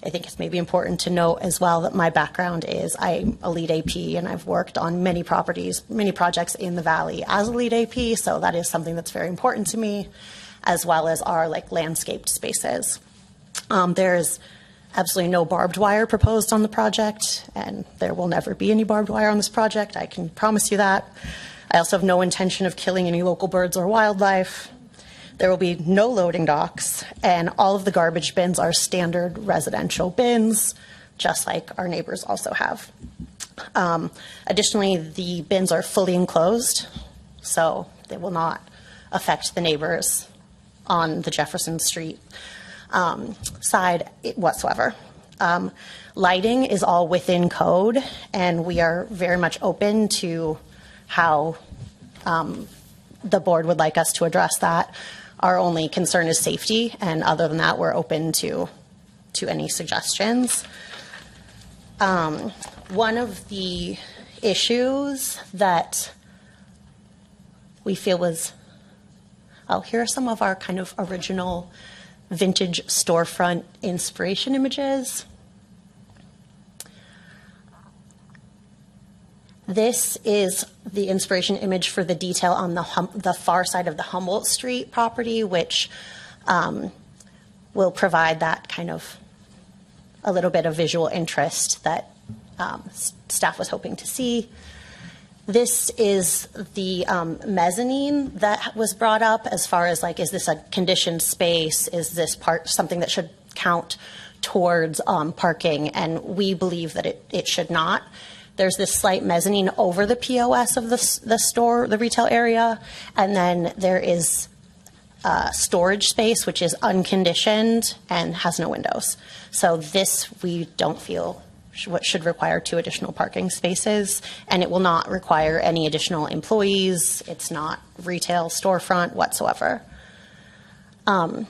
I think it's maybe important to note as well that my background is I'm a lead AP, and I've worked on many projects in the valley as a lead AP, so that is something that's very important to me, as well as our landscaped spaces. There's absolutely no barbed wire proposed on the project, and there will never be any barbed wire on this project. I can promise you that. I also have no intention of killing any local birds or wildlife. There will be no loading docks, and all of the garbage bins are standard residential bins, just like our neighbors also have. Additionally, the bins are fully enclosed, so they will not affect the neighbors on the Jefferson Street side whatsoever. Lighting is all within code, and we are very much open to how the board would like us to address that. Our only concern is safety, and other than that, we're open to any suggestions. One of the issues that we feel was, here are some of our kind of original vintage storefront inspiration images. This is the inspiration image for the detail on the far side of the Humboldt Street property, which will provide that kind of a little bit of visual interest that staff was hoping to see. This is the mezzanine that was brought up as far as is this a conditioned space? Is this part something that should count towards parking? And we believe that it should not. There's this slight mezzanine over the POS of the store, the retail area, and then there is storage space, which is unconditioned and has no windows. So this we don't feel should require 2 additional parking spaces, and it will not require any additional employees. It's not retail storefront whatsoever. And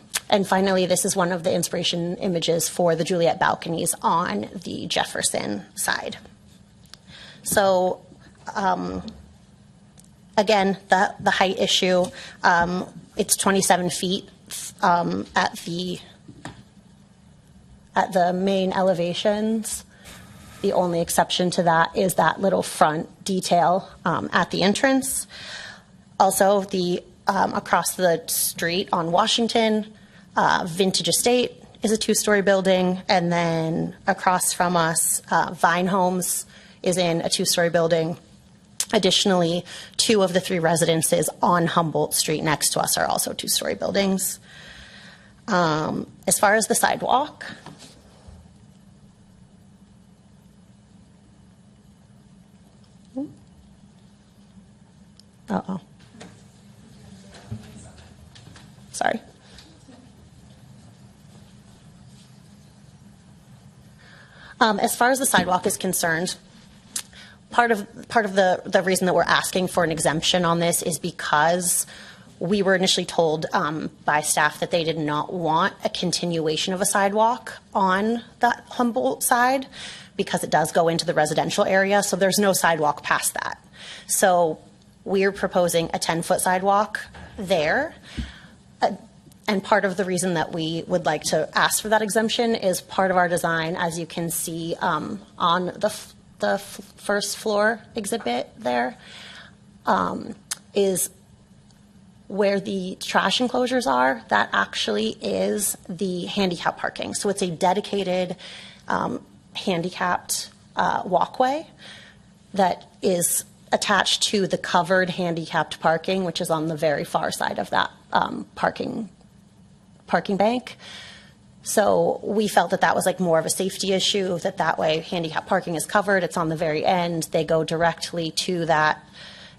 finally, this is one of the inspiration images for the Juliet balconies on the Jefferson side. So again, the height issue, it's 27 feet at the main elevations. The only exception to that is that little front detail at the entrance. Also, the across the street on Washington, Vintage Estate is a 2-story building, and then across from us, Vine Homes is in a 2-story building. Additionally, 2 of the 3 residences on Humboldt Street next to us are also 2-story buildings. As far as the sidewalk, sorry. As far as the sidewalk is concerned, part of the reason that we're asking for an exemption on this is because we were initially told by staff that they did not want a continuation of a sidewalk on that Humboldt side because it does go into the residential area, so there's no sidewalk past that. So we're proposing a 10-foot sidewalk there. And part of the reason that we would like to ask for that exemption is part of our design, as you can see on the first floor exhibit there, is where the trash enclosures are. That actually is the handicap parking. So it's a dedicated handicapped walkway that is attached to the covered handicapped parking, which is on the very far side of that parking bank. So we felt that that was more of a safety issue, that way handicap parking is covered. It's on the very end. They go directly to that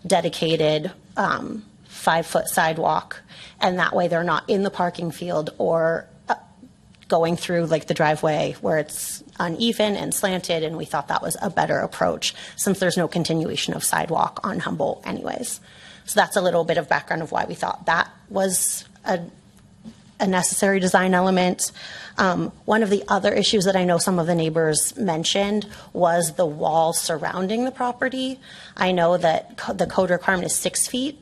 dedicated 5-foot sidewalk, and that way they're not in the parking field or going through like the driveway where it's uneven and slanted, and we thought that was a better approach since there's no continuation of sidewalk on Humboldt anyways. So that's a little bit of background of why we thought that was a necessary design element. One of the other issues that I know some of the neighbors mentioned was the wall surrounding the property. I know that the code requirement is 6 feet.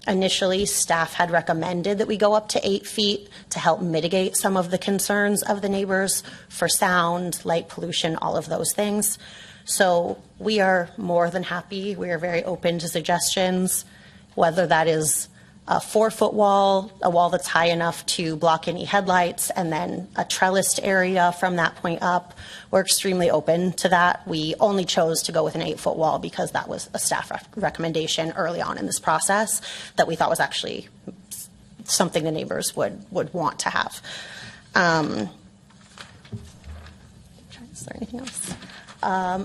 Initially, staff had recommended that we go up to 8 feet to help mitigate some of the concerns of the neighbors for sound, light pollution, all of those things. So we are more than happy. We are very open to suggestions, whether that is a 4-foot wall, a wall that's high enough to block any headlights, and then a trellised area from that point up. We're extremely open to that. We only chose to go with an 8-foot wall because that was a staff recommendation early on in this process that we thought was actually something the neighbors would want to have. Is there anything else?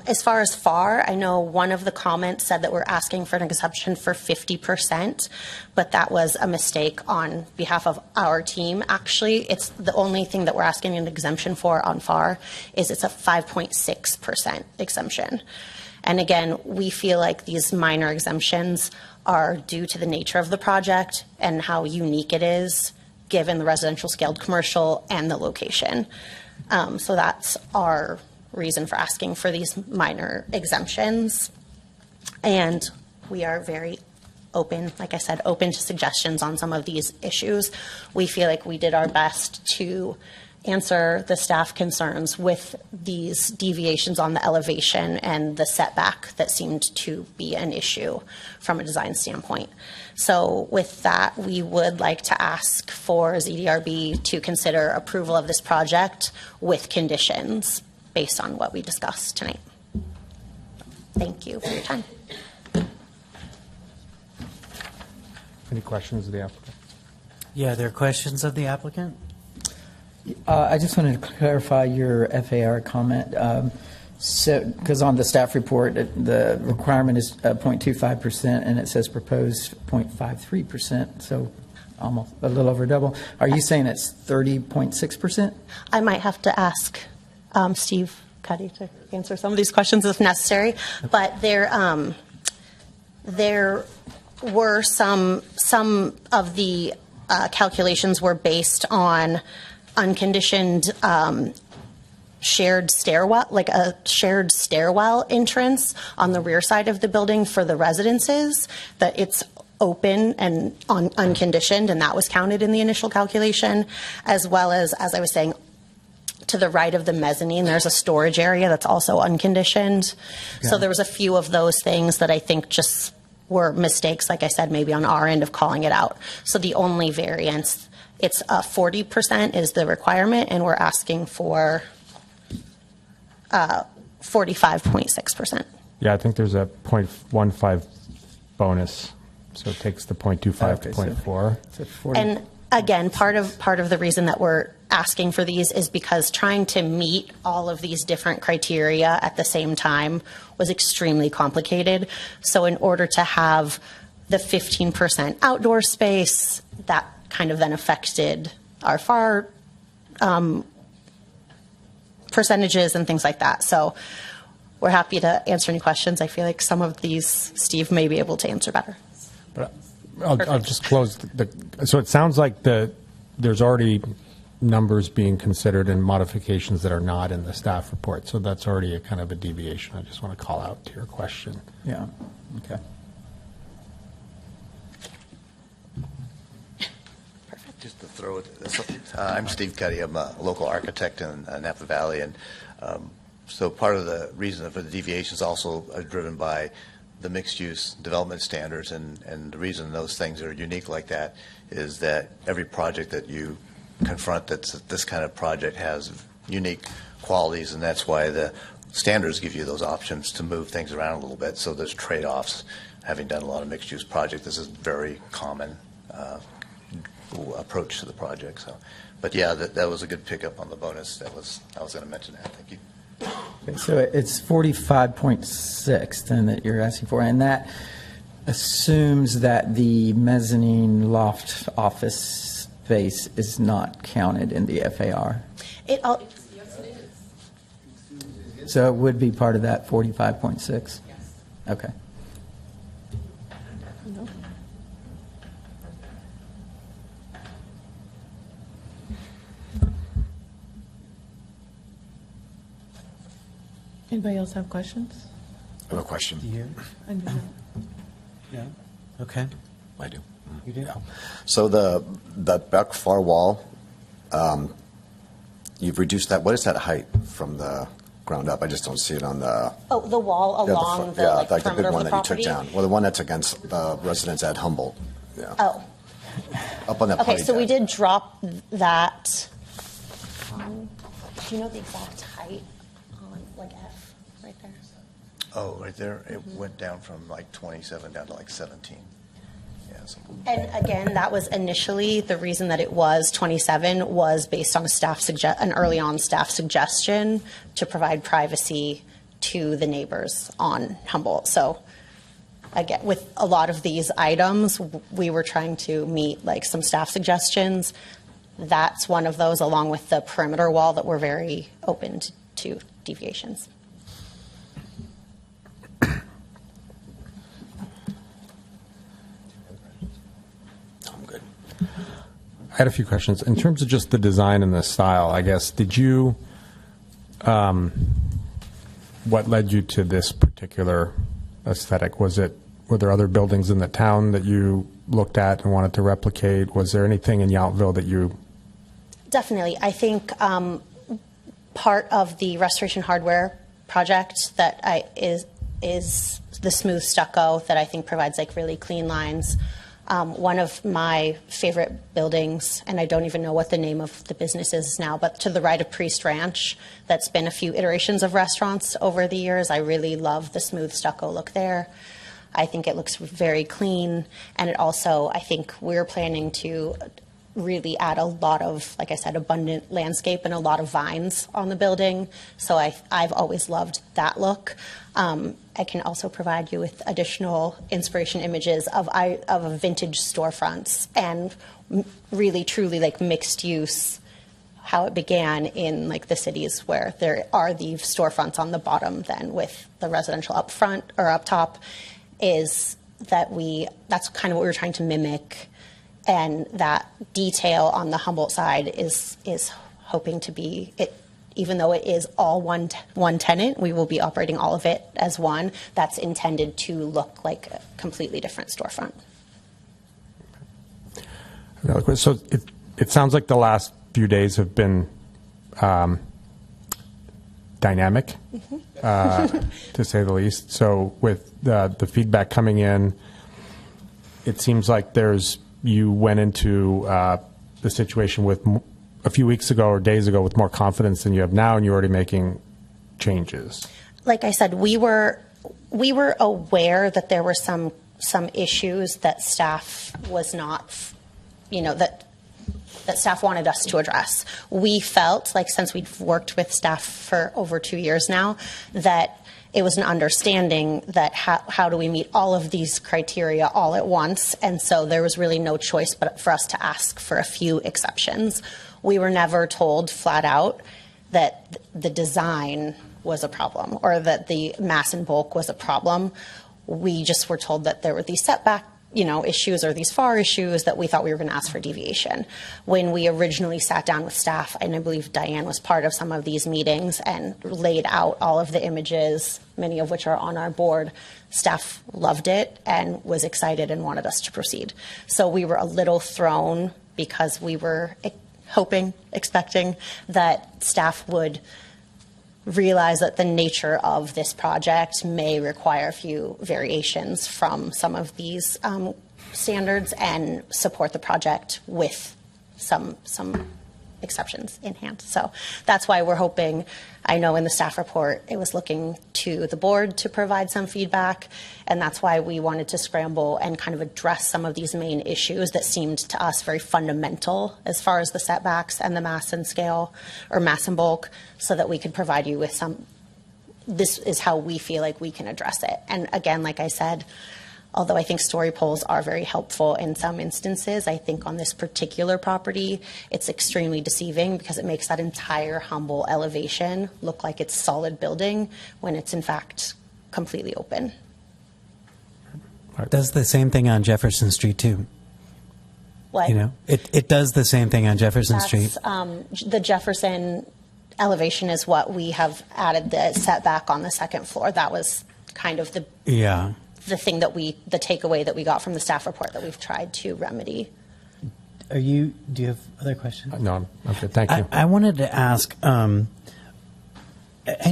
As far as FAR, I know one of the comments said that we're asking for an exemption for 50%, but that was a mistake on behalf of our team. Actually, it's the only thing that we're asking an exemption for on FAR is it's a 5.6% exemption. And again, we feel like these minor exemptions are due to the nature of the project and how unique it is given the residential scaled commercial and the location. So that's our reason for asking for these minor exemptions. And we are very open, like I said, open to suggestions on some of these issues. We feel like we did our best to answer the staff concerns with these deviations on the elevation and the setback that seemed to be an issue from a design standpoint. So with that, we would like to ask for ZDRB to consider approval of this project with conditions based on what we discussed tonight. Thank you for your time. Any questions of the applicant? Yeah, there are questions of the applicant? I just wanted to clarify your FAR comment. So, because on the staff report, the requirement is 0.25%, and it says proposed 0.53%, so almost a little over double. Are you saying it's 30.6%? I might have to ask Steve Cuddy to answer some of these questions if necessary, but there were some of the calculations were based on unconditioned shared stairwell, like a shared stairwell entrance on the rear side of the building for the residences, that it's open and unconditioned, and that was counted in the initial calculation, as well as I was saying, to the right of the mezzanine, there's a storage area that's also unconditioned. Yeah. So there was a few of those things that I think just were mistakes, like I said, maybe on our end of calling it out. So the only variance, it's 40% is the requirement, and we're asking for 45.6%. Yeah, I think there's a 0.15 bonus, so it takes the 0.25 to 0.4. So and again, part of the reason that we're asking for these is because trying to meet all of these different criteria at the same time was extremely complicated. So in order to have the 15% outdoor space, that kind of then affected our FAR percentages and things like that. So we're happy to answer any questions. I feel like some of these Steve may be able to answer better. But I'll just close. So it sounds like there's already numbers being considered and modifications that are not in the staff report. So that's already a kind of a deviation. I just want to call out to your question. Yeah. Okay. Just to throw it, I'm Steve Cuddy. I'm a local architect in Napa Valley, and so part of the reason for the deviations also are driven by the mixed-use development standards, and the reason those things are unique like that is that every project that you confront that's this kind of project has unique qualities, and that's why the standards give you those options to move things around a little bit. So there's trade-offs. Having done a lot of mixed-use projects, this is very common approach to the project. So, but yeah, that was a good pickup on the bonus. I was going to mention that. Thank you. Okay, so it's 45.6 then that you're asking for, and that assumes that the mezzanine loft office space is not counted in the FAR. It all, So it would be part of that 45.6? Yes. Okay. Anybody else have questions? I have a question. Do you? I do. Yeah. Okay. I do. You do? Yeah. So the back far wall, you've reduced that. What is that height from the ground up? I just don't see it on the. oh, the wall along the, like, like the perimeter big of one the that you took property? down. Well, the one that's against the residents at Humboldt. Yeah. Oh, Up on that. okay, party so we deck. did drop that. Do you know the exact height on, like, F, right there? Oh, right there, it went down from like 27 down to like 17. Yeah, so And again, that was initially, the reason that it was 27 was based on an early on staff suggestion to provide privacy to the neighbors on Humboldt. So again, with a lot of these items, we were trying to meet like some staff suggestions. That's one of those, along with the perimeter wall, that we're very open to deviations. I'm good. I had a few questions. In terms of just the design and the style, I guess, did you, what led you to this particular aesthetic? Were there other buildings in the town that you looked at and wanted to replicate? Was there anything in Yountville that you? Definitely. I think part of the restoration hardware project that is the smooth stucco that I think provides like really clean lines. One of my favorite buildings, and I don't even know what the name of the business is now, but to the right of Priest Ranch, that's been a few iterations of restaurants over the years. I really love the smooth stucco look there. I think it looks very clean, and it also, I think we're planning to really add a lot of, like I said, abundant landscape and a lot of vines on the building. So I've always loved that look. I can also provide you with additional inspiration images of vintage storefronts and really truly like mixed use, how it began in like the cities where there are these storefronts on the bottom then with the residential up front or up top, is that that's kind of what we were trying to mimic. And that detail on the Humboldt side is hoping to be it. Even though it is all one tenant, we will be operating all of it as one. That's intended to look like a completely different storefront. So it sounds like the last few days have been dynamic, to say the least. So with the feedback coming in, it seems like you went into the situation with a few weeks ago or days ago with more confidence than you have now, and you're already making changes. Like I said, we were aware that there were some issues that staff was not, that staff wanted us to address. We felt like, since we've worked with staff for over 2 years now, that it was an understanding that how do we meet all of these criteria all at once, and so there was really no choice but for us to ask for a few exceptions. We were never told flat out that the design was a problem or that the mass and bulk was a problem. We just were told that there were these setback issues or these FAR issues that we thought we were going to ask for deviation. When we originally sat down with staff, and I believe Diane was part of some of these meetings and laid out all of the images, many of which are on our board, staff loved it and was excited and wanted us to proceed. So we were a little thrown because we were expecting that staff would realize that the nature of this project may require a few variations from some of these standards and support the project with some exceptions in hand. So that's why we're hoping, I know in the staff report, it was looking to the board to provide some feedback, and that's why we wanted to scramble and kind of address some of these main issues that seemed to us very fundamental as far as the setbacks and the mass and scale, or mass and bulk, so that we could provide you with this is how we feel like we can address it. And again, like I said, Although I think story poles are very helpful in some instances, I think on this particular property, it's extremely deceiving because it makes that entire humble elevation look like it's solid building when it's in fact completely open. Does the same thing on Jefferson Street too. What? You know, it does the same thing on Jefferson That's, Street. the Jefferson elevation is what we have added the setback on the second floor. That was kind of the Yeah. the thing that the takeaway that we got from the staff report that we've tried to remedy. Do you have other questions? No, I'm good. Thank you. I wanted to ask, I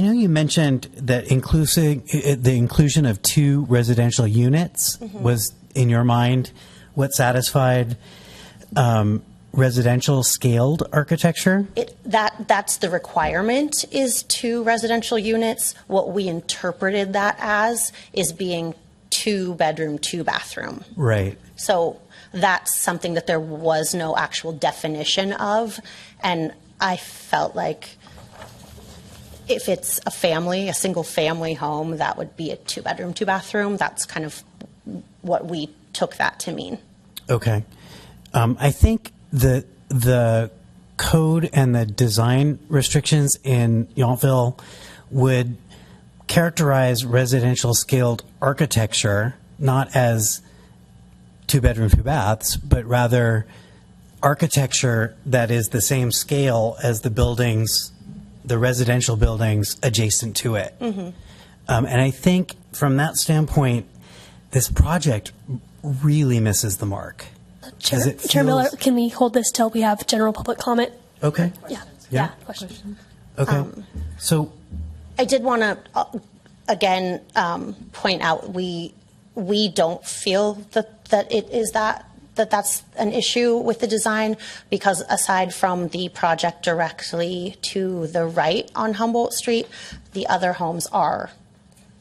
know you mentioned that the inclusion of 2 residential units was, in your mind, what satisfied residential scaled architecture? That's the requirement, is 2 residential units. What we interpreted that as is being 2 bedroom, 2 bathroom. Right. So that's something that there was no actual definition of. And I felt like if it's a single family home, that would be a 2 bedroom, 2 bathroom. That's kind of what we took that to mean. Okay. I think the code and the design restrictions in Yountville would characterize residential scaled architecture not as 2 bedroom, 2 baths, but rather architecture that is the same scale as the buildings, the residential buildings adjacent to it. And I think from that standpoint, this project really misses the mark. Chair Miller, can we hold this till we have general public comment? Okay. Yeah. Question. Okay. So I did want to, again, point out we don't feel that's an issue with the design, because aside from the project directly to the right on Humboldt Street, the other homes are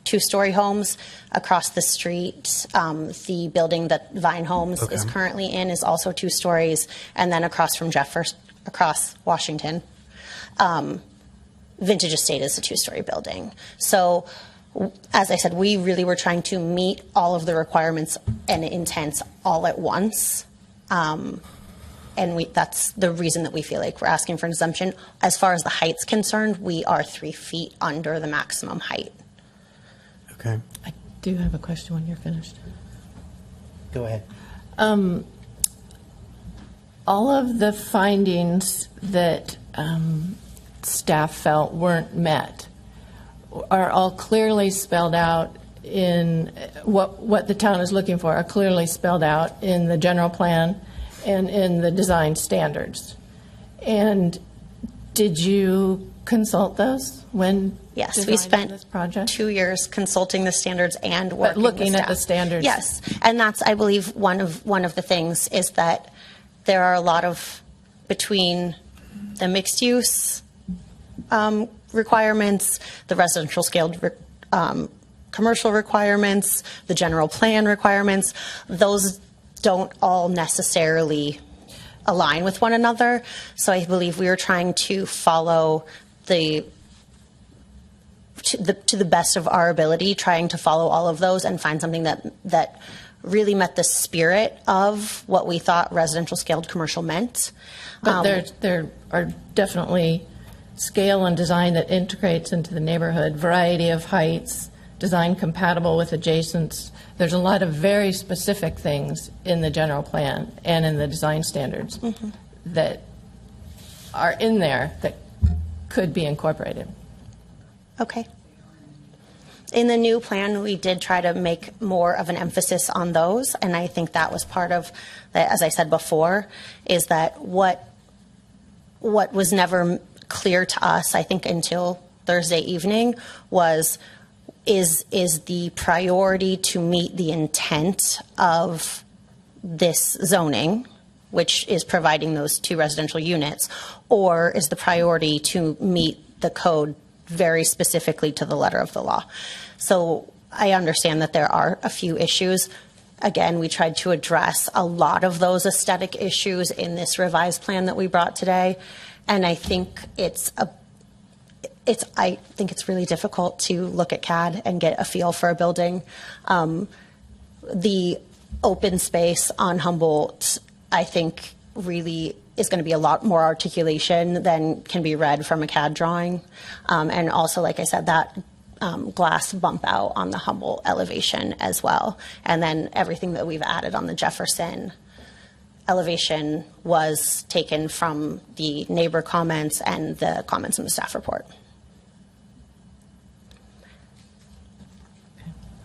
2-story homes. Across the street, the building that Vine Homes is currently in is also 2 stories, and then across Washington, Vintage Estate is a 2-story building. So, as I said, we really were trying to meet all of the requirements and intents all at once. And that's the reason that we feel like we're asking for an exemption. As far as the height's concerned, we are 3 feet under the maximum height. okay. I do have a question when you're finished. Go ahead. All of the findings that staff felt weren't met are all clearly spelled out in what the town is looking for, are clearly spelled out in the general plan and in the design standards. And did you consult those when Yes, we designing spent this project? 2 years consulting the standards and working But looking with at the staff. standards. Yes, and that's, I believe, one of the things is that there are a lot of, between the mixed use requirements, the residential scaled commercial requirements, the general plan requirements, those don't all necessarily align with one another. So I believe we were trying to follow to the best of our ability, trying to follow all of those and find something that really met the spirit of what we thought residential scaled commercial meant. But there are definitely scale and design that integrates into the neighborhood, variety of heights, design compatible with adjacents. There's a lot of very specific things in the general plan and in the design standards that are in there that could be incorporated. Okay. In the new plan, we did try to make more of an emphasis on those, and I think that was part of, as I said before, is that what was never clear to us, I think until Thursday evening, is the priority to meet the intent of this zoning, which is providing those 2 residential units, or is the priority to meet the code very specifically to the letter of the law. So I understand that there are a few issues. Again, we tried to address a lot of those aesthetic issues in this revised plan that we brought today, and I think I think it's really difficult to look at CAD and get a feel for a building. The open space on Humboldt, I think, really is going to be a lot more articulation than can be read from a CAD drawing. And also, like I said, that glass bump out on the Humboldt elevation as well. And then everything that we've added on the Jefferson elevation was taken from the neighbor comments and the comments in the staff report.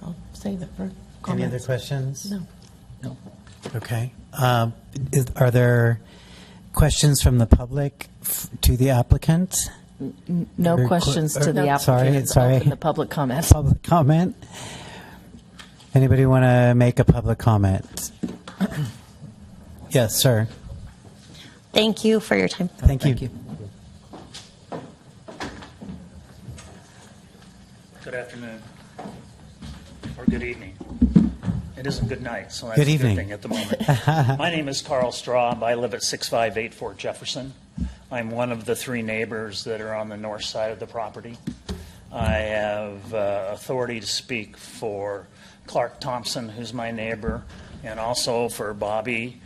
I'll save it for comments. Any other questions? No. No. Okay. Are there questions from the public to the applicant? No Very questions quick- to the Sorry, applicant. sorry. Open the public comments. Public comment? Anybody want to make a public comment? Yes, sir. Thank you for your time. Thank you. Thank you. Good afternoon, or good evening. It isn't good night, so that's Good a evening. good thing at the moment. My name is Carl Straub. I live at 6584 Jefferson. I'm one of the three neighbors that are on the north side of the property. I have authority to speak for Clark Thompson, who's my neighbor, and also for Bobby,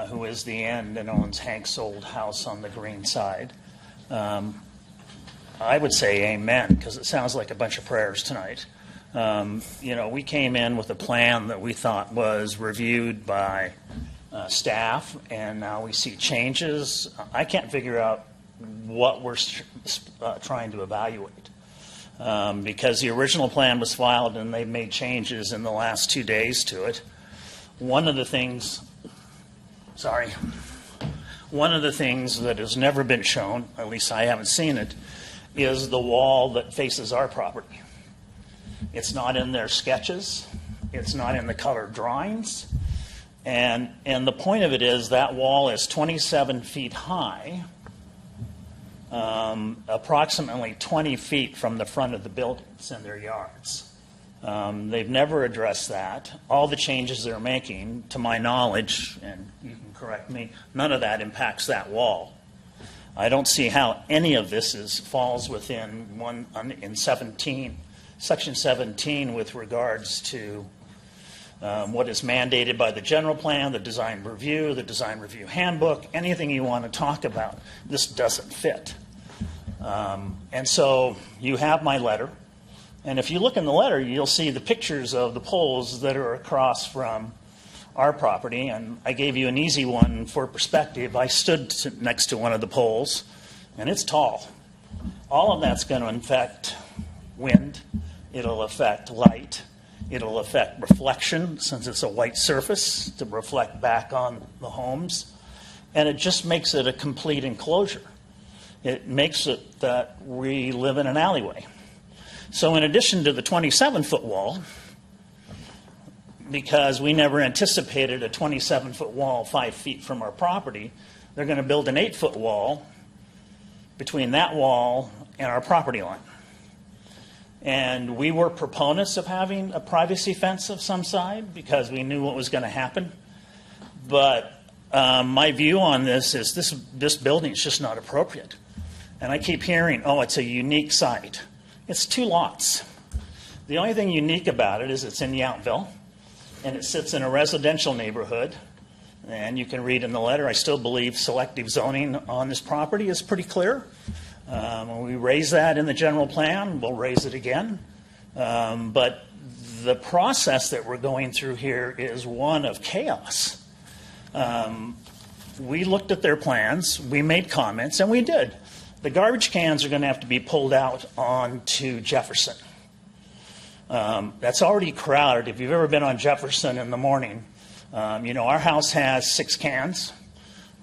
who is the end and owns Hank's old house on the green side. I would say amen, because it sounds like a bunch of prayers tonight. We came in with a plan that we thought was reviewed by staff, and now we see changes. I can't figure out what we're trying to evaluate, because the original plan was filed and they've made changes in the last 2 days to it. One of the things that has never been shown, at least I haven't seen it, is the wall that faces our property. It's not in their sketches. It's not in the color drawings. And the point of it is that wall is 27 feet high, approximately 20 feet from the front of the buildings in their yards. They've never addressed that. All the changes they're making, to my knowledge, and you can correct me, none of that impacts that wall. I don't see how any of this falls within Section 17 with regards to what is mandated by the general plan, the design review handbook, anything you want to talk about. This doesn't fit. And so you have my letter. And if you look in the letter, you'll see the pictures of the poles that are across from our property. And I gave you an easy one for perspective. I stood next to one of the poles, and it's tall. All of that's going to affect wind. It'll affect light. It'll affect reflection, since it's a white surface, to reflect back on the homes. And it just makes it a complete enclosure. It makes it that we live in an alleyway. So in addition to the 27-foot wall, because we never anticipated a 27-foot wall 5 feet from our property, they're going to build an 8-foot wall between that wall and our property line. And we were proponents of having a privacy fence of some side because we knew what was going to happen. But my view on this is this building is just not appropriate. And I keep hearing, oh, it's a unique site. It's 2 lots. The only thing unique about it is it's in Yountville, and it sits in a residential neighborhood. And you can read in the letter, I still believe selective zoning on this property is pretty clear. When we raise that in the general plan, we'll raise it again. But the process that we're going through here is one of chaos. We looked at their plans, we made comments, and we did. The garbage cans are going to have to be pulled out onto Jefferson. That's already crowded. If you've ever been on Jefferson in the morning, our house has 6 cans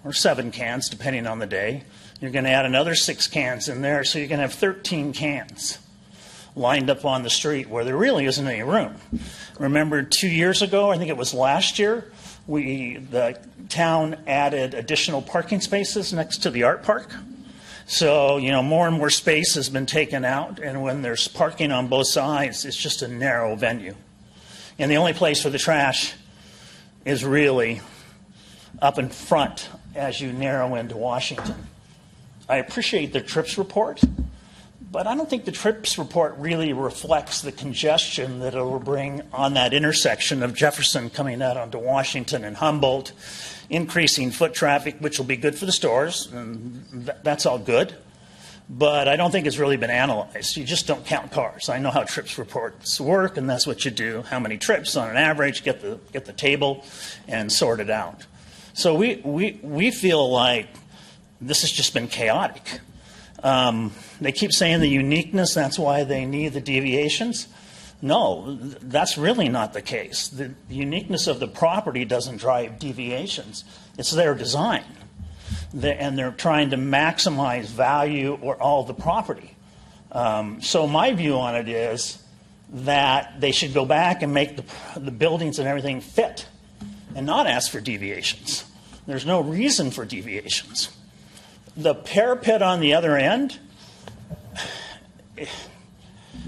or 7 cans, depending on the day. You're going to add another 6 cans in there, so you're going to have 13 cans lined up on the street where there really isn't any room. Remember 2 years ago, I think it was last year, the town added additional parking spaces next to the art park. So, more and more space has been taken out, and when there's parking on both sides, it's just a narrow venue. And the only place for the trash is really up in front as you narrow into Washington. I appreciate the trips report, But I don't think the TRIPS report really reflects the congestion that it will bring on that intersection of Jefferson coming out onto Washington and Humboldt, increasing foot traffic, which will be good for the stores, and that's all good. But I don't think it's really been analyzed. You just don't count cars. I know how TRIPS reports work, and that's what you do. How many trips on an average, get the table, and sort it out. So we feel like this has just been chaotic. They keep saying the uniqueness, that's why they need the deviations. No, that's really not the case. The uniqueness of the property doesn't drive deviations. It's their design. And they're trying to maximize value or all the property. So my view on it is that they should go back and make the buildings and everything fit and not ask for deviations. There's no reason for deviations. The parapet on the other end,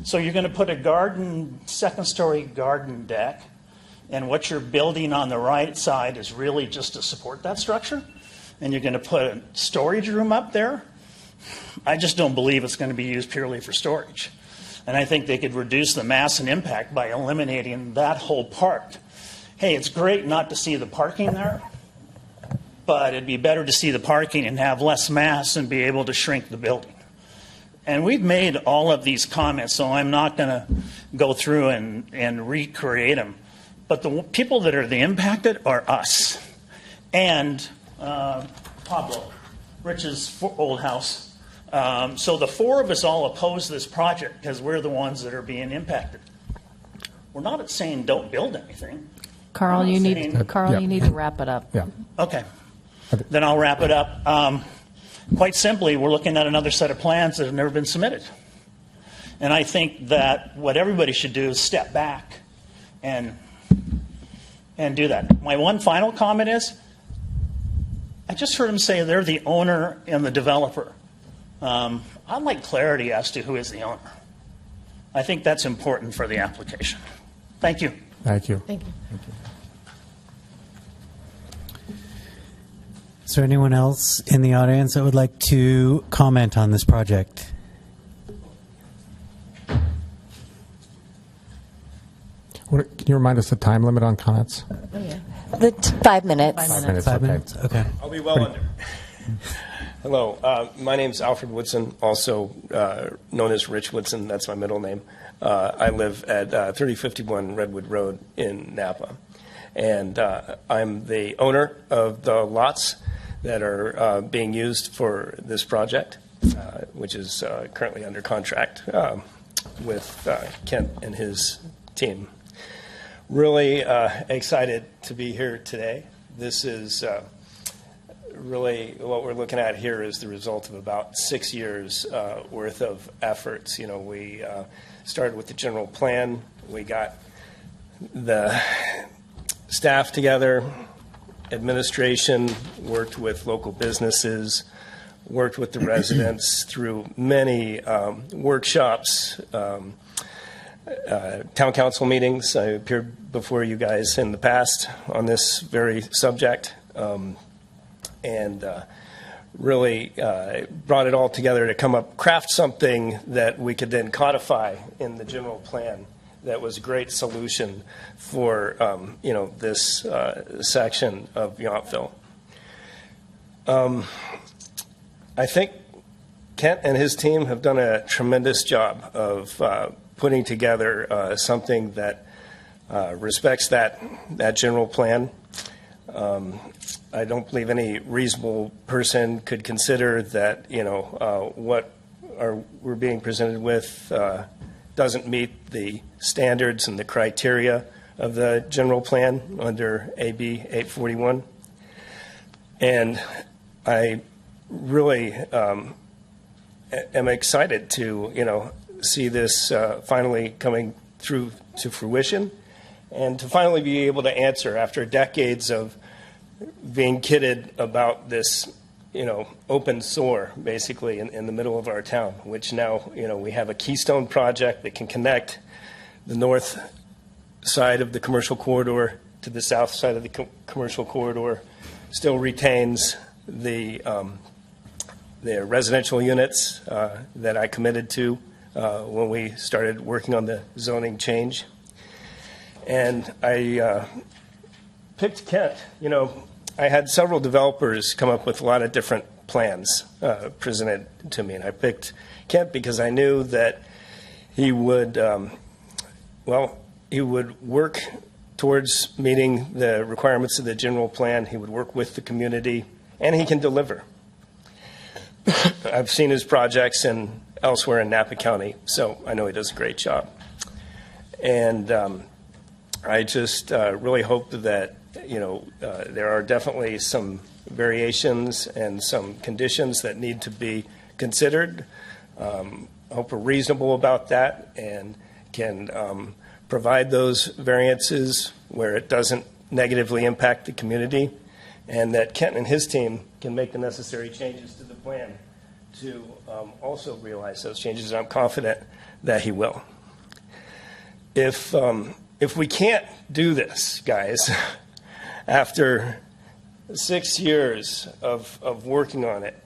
so you're going to put a second-story garden deck, and what you're building on the right side is really just to support that structure, and you're going to put a storage room up there. I just don't believe it's going to be used purely for storage. And I think they could reduce the mass and impact by eliminating that whole part. Hey, it's great not to see the parking there, but it'd be better to see the parking and have less mass and be able to shrink the building. And we've made all of these comments, so I'm not going to go through and recreate them. But the people that are the impacted are us and Pablo, Rich's old house. So the four of us all oppose this project because we're the ones that are being impacted. We're not saying don't build anything. Carl, you need to wrap it up. Yeah. Okay. Then I'll wrap it up. Quite simply, we're looking at another set of plans that have never been submitted. And I think that what everybody should do is step back and do that. My one final comment is, I just heard him say they're the owner and the developer. I'd like clarity as to who is the owner. I think that's important for the application. Thank you. Thank you. Thank you. Is there anyone else in the audience that would like to comment on this project? Can you remind us the time limit on comments? Oh, yeah. 5 minutes. 5 minutes. 5 okay. minutes? Okay. I'll be well under. Hello, my name's Alfred Woodson, also known as Rich Woodson. That's my middle name. I live at 3051 Redwood Road in Napa. And I'm the owner of the lots that are being used for this project, which is currently under contract with Kent and his team. Really excited to be here today. This is really what we're looking at here is the result of about 6 years worth of efforts. You know, we started with the general plan. We got the staff together, administration, worked with local businesses, worked with the residents through many workshops, town council meetings. I appeared before you guys in the past on this very subject, and really brought it all together to craft something that we could then codify in the general plan. That was a great solution for this section of Yountville. I think Kent and his team have done a tremendous job of putting together something that respects that general plan. I don't believe any reasonable person could consider that what we're being presented with doesn't meet the standards and the criteria of the general plan under AB 841. And I really am excited to, see this finally coming through to fruition and to finally be able to answer after decades of being kidded about this open sore, basically, in the middle of our town, which now, we have a keystone project that can connect the north side of the commercial corridor to the south side of the commercial corridor, still retains the the residential units that I committed to when we started working on the zoning change. And I picked Kent. You know, I had several developers come up with a lot of different plans presented to me, and I picked Kent because I knew that he would, he would work towards meeting the requirements of the general plan. He would work with the community, and he can deliver. I've seen his projects elsewhere in Napa County, so I know he does a great job. And I just really hope that, there are definitely some variations and some conditions that need to be considered. I hope we're reasonable about that and can provide those variances where it doesn't negatively impact the community, and that Kent and his team can make the necessary changes to the plan to also realize those changes. I'm confident that he will. If we can't do this, guys, after 6 years of working on it,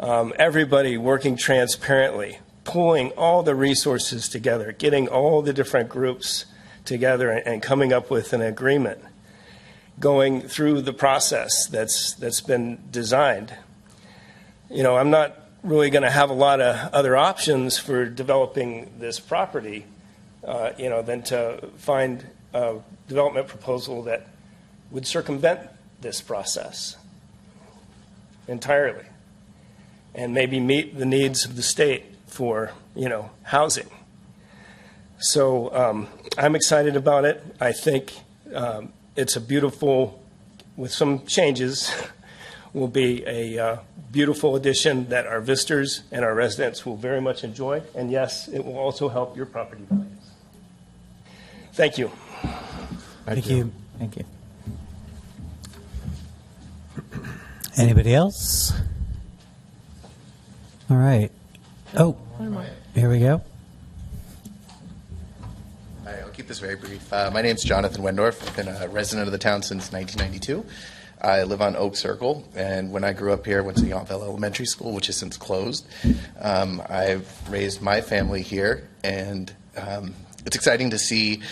everybody working transparently, pulling all the resources together, getting all the different groups together and coming up with an agreement, going through the process that's been designed. I'm not really going to have a lot of other options for developing this property, than to find a development proposal that would circumvent this process entirely and maybe meet the needs of the state for, housing. So I'm excited about it. I think it's a beautiful, with some changes, will be a beautiful addition that our visitors and our residents will very much enjoy. And yes, it will also help your property values. Thank you. Thank you. Thank you. Anybody else? All right. Oh, here we go. Hi, I'll keep this very brief. My name's Jonathan Wendorf. I've been a resident of the town since 1992. I live on Oak Circle, and when I grew up here, I went to Yountville Elementary School, which is since closed. I've raised my family here, and it's exciting to see.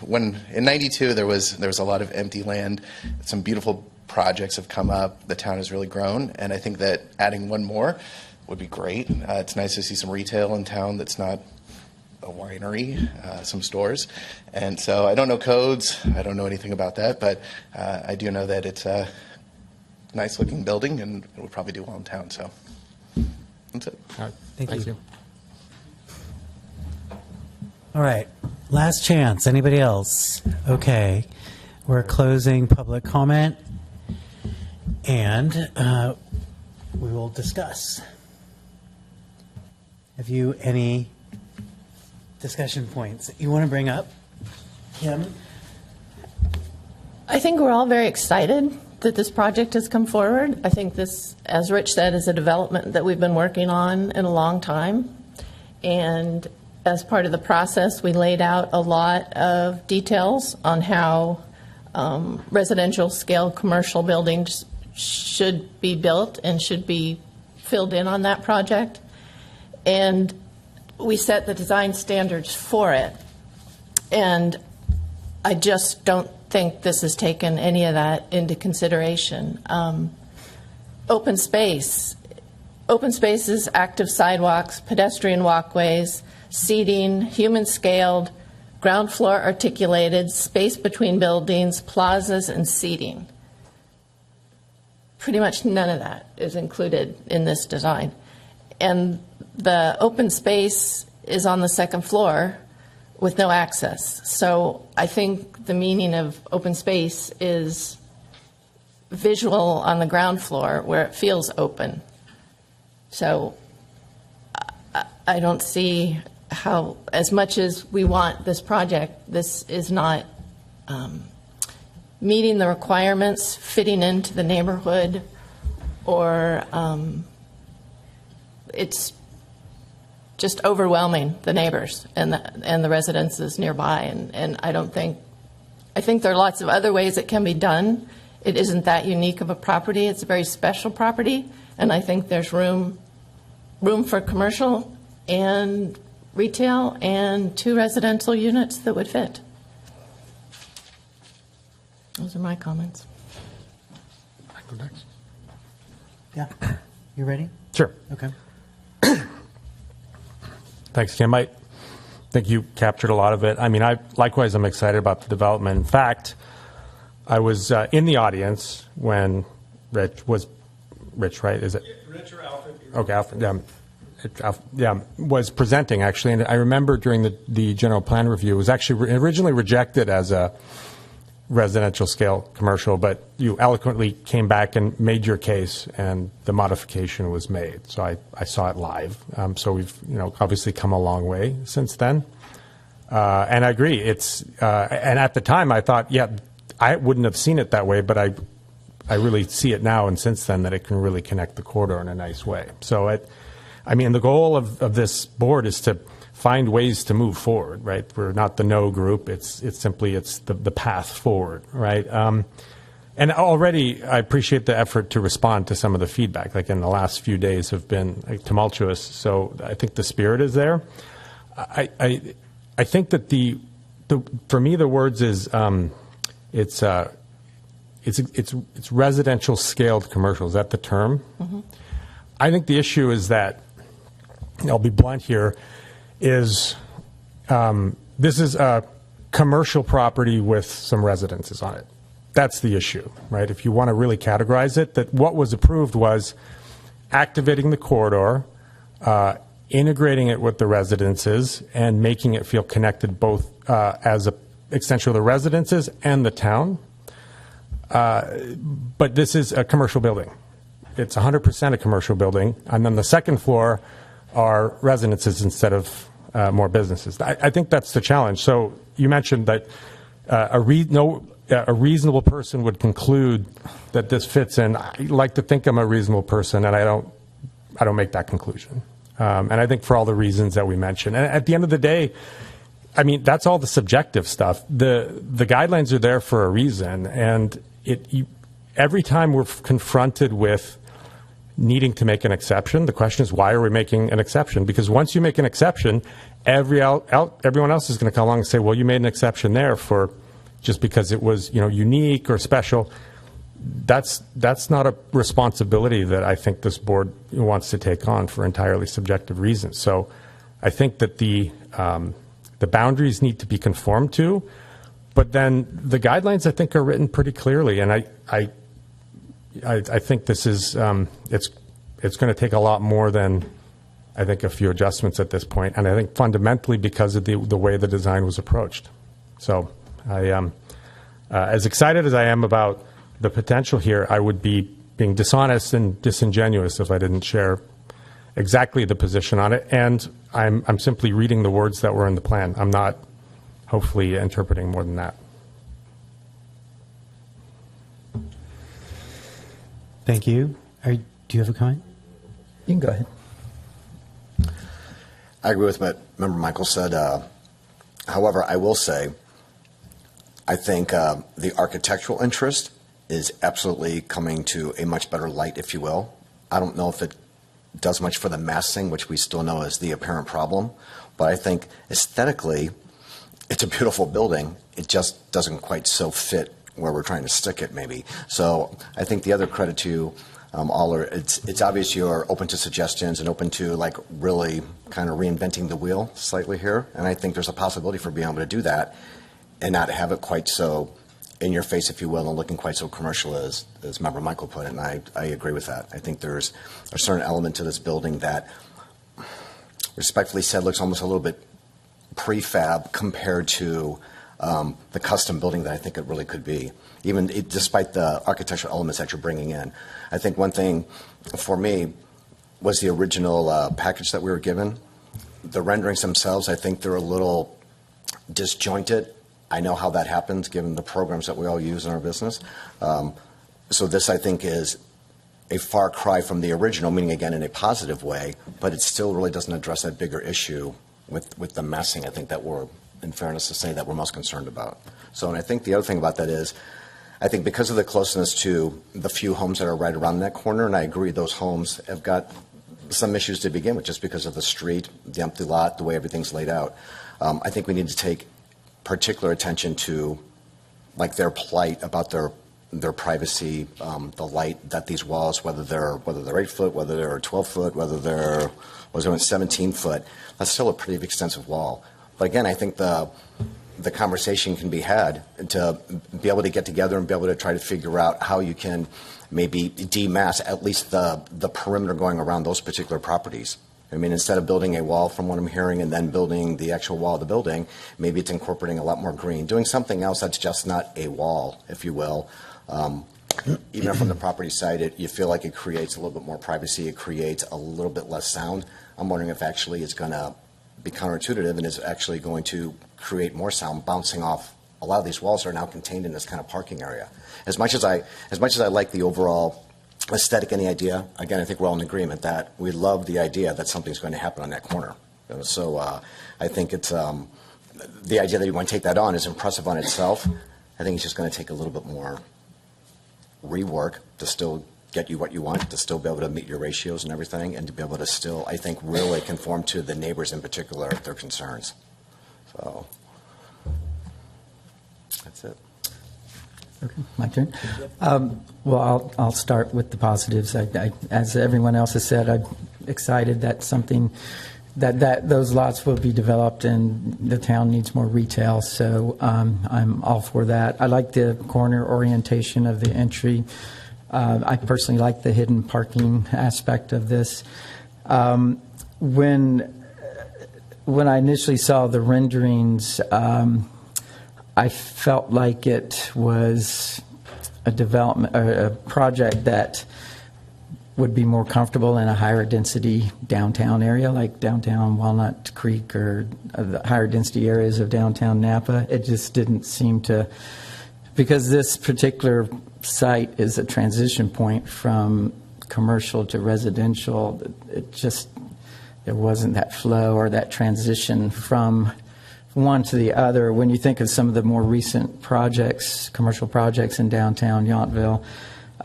When in '92 there was a lot of empty land. Some beautiful projects have come up. The town has really grown, and I think that adding one more would be great. It's nice to see some retail in town that's not a winery, some stores. And so I don't know codes. I don't know anything about that, but I do know that it's a nice-looking building, and it would probably do well in town. So that's it. All right. Thank you. All right. Last chance. Anybody else? Okay. We're closing public comment, and we will discuss. Have you any discussion points that you want to bring up? Kim? I think we're all very excited that this project has come forward. I think this, as Rich said, is a development that we've been working on in a long time. And as part of the process, we laid out a lot of details on how residential scale commercial buildings should be built and should be filled in on that project. And we set the design standards for it. And I just don't think this has taken any of that into consideration. Open space. Open spaces, active sidewalks, pedestrian walkways, seating, human-scaled, ground floor articulated, space between buildings, plazas, and seating. Pretty much none of that is included in this design. And the open space is on the second floor with no access. So I think the meaning of open space is visual on the ground floor where it feels open. So I don't see how, as much as we want this project, this is not meeting the requirements, fitting into the neighborhood, or it's just overwhelming the neighbors and the residences nearby. And I think there are lots of other ways it can be done. It isn't that unique of a property. It's a very special property, And I think there's room for commercial and retail and 2 residential units that would fit. Those are my comments. I go next. Yeah. You ready? Sure. Okay. Thanks, Kim. I think you captured a lot of it. I mean, likewise, I'm excited about the development. In fact, I was in the audience when Rich, right? Is it? Rich or Alfred? Okay, Alfred, was presenting, actually. And I remember during the general plan review, it was actually originally rejected as a residential scale commercial, but you eloquently came back and made your case, and the modification was made. So I saw it live. So we've obviously come a long way since then. And I agree. And at the time I thought, I wouldn't have seen it that way, but I really see it now, and since then, that it can really connect the corridor in a nice way. So the goal of this board is to find ways to move forward, right? We're not the no group. It's simply the path forward, right? And already I appreciate the effort to respond to some of the feedback. Like in the last few days have been tumultuous. So I think the spirit is there. I think that for me the words is it's residential scaled commercial. Is that the term? Mm-hmm. I think the issue is that, I'll be blunt here, is this is a commercial property with some residences on it. That's the issue, right? If you want to really categorize it, that what was approved was activating the corridor, integrating it with the residences, and making it feel connected both as an extension of the residences and the town. But this is a commercial building. It's 100% a commercial building. And then the second floor are residences instead of more businesses. I think that's the challenge. So you mentioned that a reasonable person would conclude that this fits in. I like to think I'm a reasonable person, and I don't make that conclusion. And I think for all the reasons that we mentioned. And at the end of the day, I mean, that's all the subjective stuff. The guidelines are there for a reason, and every time we're confronted with needing to make an exception, the question is, why are we making an exception? Because once you make an exception, everyone else is going to come along and say, well, you made an exception there for just because it was unique or special. That's not a responsibility that I think this board wants to take on for entirely subjective reasons. So I think that the boundaries need to be conformed to, but then the guidelines, I think, are written pretty clearly, and I think this is it's going to take a lot more than I think a few adjustments at this point, and I think fundamentally because of the way the design was approached. So I am as excited as I am about the potential here. I would be being dishonest and disingenuous if I didn't share exactly the position on it, and I'm simply reading the words that were in the plan. I'm not hopefully interpreting more than that. Thank you. Do you have a comment? You can go ahead. I agree with what Member Michael said. However, I will say, I think the architectural interest is absolutely coming to a much better light, if you will. I don't know if it does much for the massing, which we still know is the apparent problem, but I think aesthetically, it's a beautiful building. It just doesn't quite so fit where we're trying to stick it, maybe. So I think the other credit to all are, it's obvious you're open to suggestions and open to really kind of reinventing the wheel slightly here. And I think there's a possibility for being able to do that and not have it quite so in your face, if you will, and looking quite so commercial as Member Michael put it. And I agree with that. I think there's a certain element to this building that, respectfully said, looks almost a little bit prefab compared to the custom building that I think it really could be, despite the architectural elements that you're bringing in. I think one thing for me was the original package that we were given. The renderings themselves, I think they're a little disjointed. I know how that happens given the programs that we all use in our business. So this, I think, is a far cry from the original, meaning, again, in a positive way, but it still really doesn't address that bigger issue with the massing, I think, that we're, in fairness to say, that we're most concerned about. So, and I think the other thing about that is, I think because of the closeness to the few homes that are right around that corner, and I agree those homes have got some issues to begin with just because of the street, the empty lot, the way everything's laid out. I think we need to take particular attention to like their plight about their privacy, the light that these walls, whether they're 8 foot, whether they're 12 foot, whether they're 17 foot, that's still a pretty extensive wall. But again, I think the conversation can be had to be able to get together and be able to try to figure out how you can maybe demask at least the perimeter going around those particular properties. I mean, instead of building a wall from what I'm hearing and then building the actual wall of the building, maybe it's incorporating a lot more green, doing something else that's just not a wall, if you will. Even from the property side, you feel like it creates a little bit more privacy. It creates a little bit less sound. I'm wondering if actually it's going to be counterintuitive and is actually going to create more sound bouncing off. A lot of these walls are now contained in this kind of parking area. As much as I like the overall aesthetic and the idea, again, I think we're all in agreement that we love the idea that something's going to happen on that corner. So I think it's the idea that you want to take that on is impressive on itself. I think it's just going to take a little bit more rework to still get you what you want, to still be able to meet your ratios and everything, and to be able to still, I think, really conform to the neighbors in particular, their concerns. So that's it. Okay, my turn. Well, I'll start with the positives. As everyone else has said, I'm excited that something that those lots will be developed, and the town needs more retail. So I'm all for that. I like the corner orientation of the entry. I personally like the hidden parking aspect of this. When I initially saw the renderings, I felt like it was a development, a project that would be more comfortable in a higher density downtown area, like downtown Walnut Creek or the higher density areas of downtown Napa. It just didn't seem to, because this particular site is a transition point from commercial to residential. There wasn't that flow or that transition from one to the other. When you think of some of the more recent projects, commercial projects in downtown Yountville,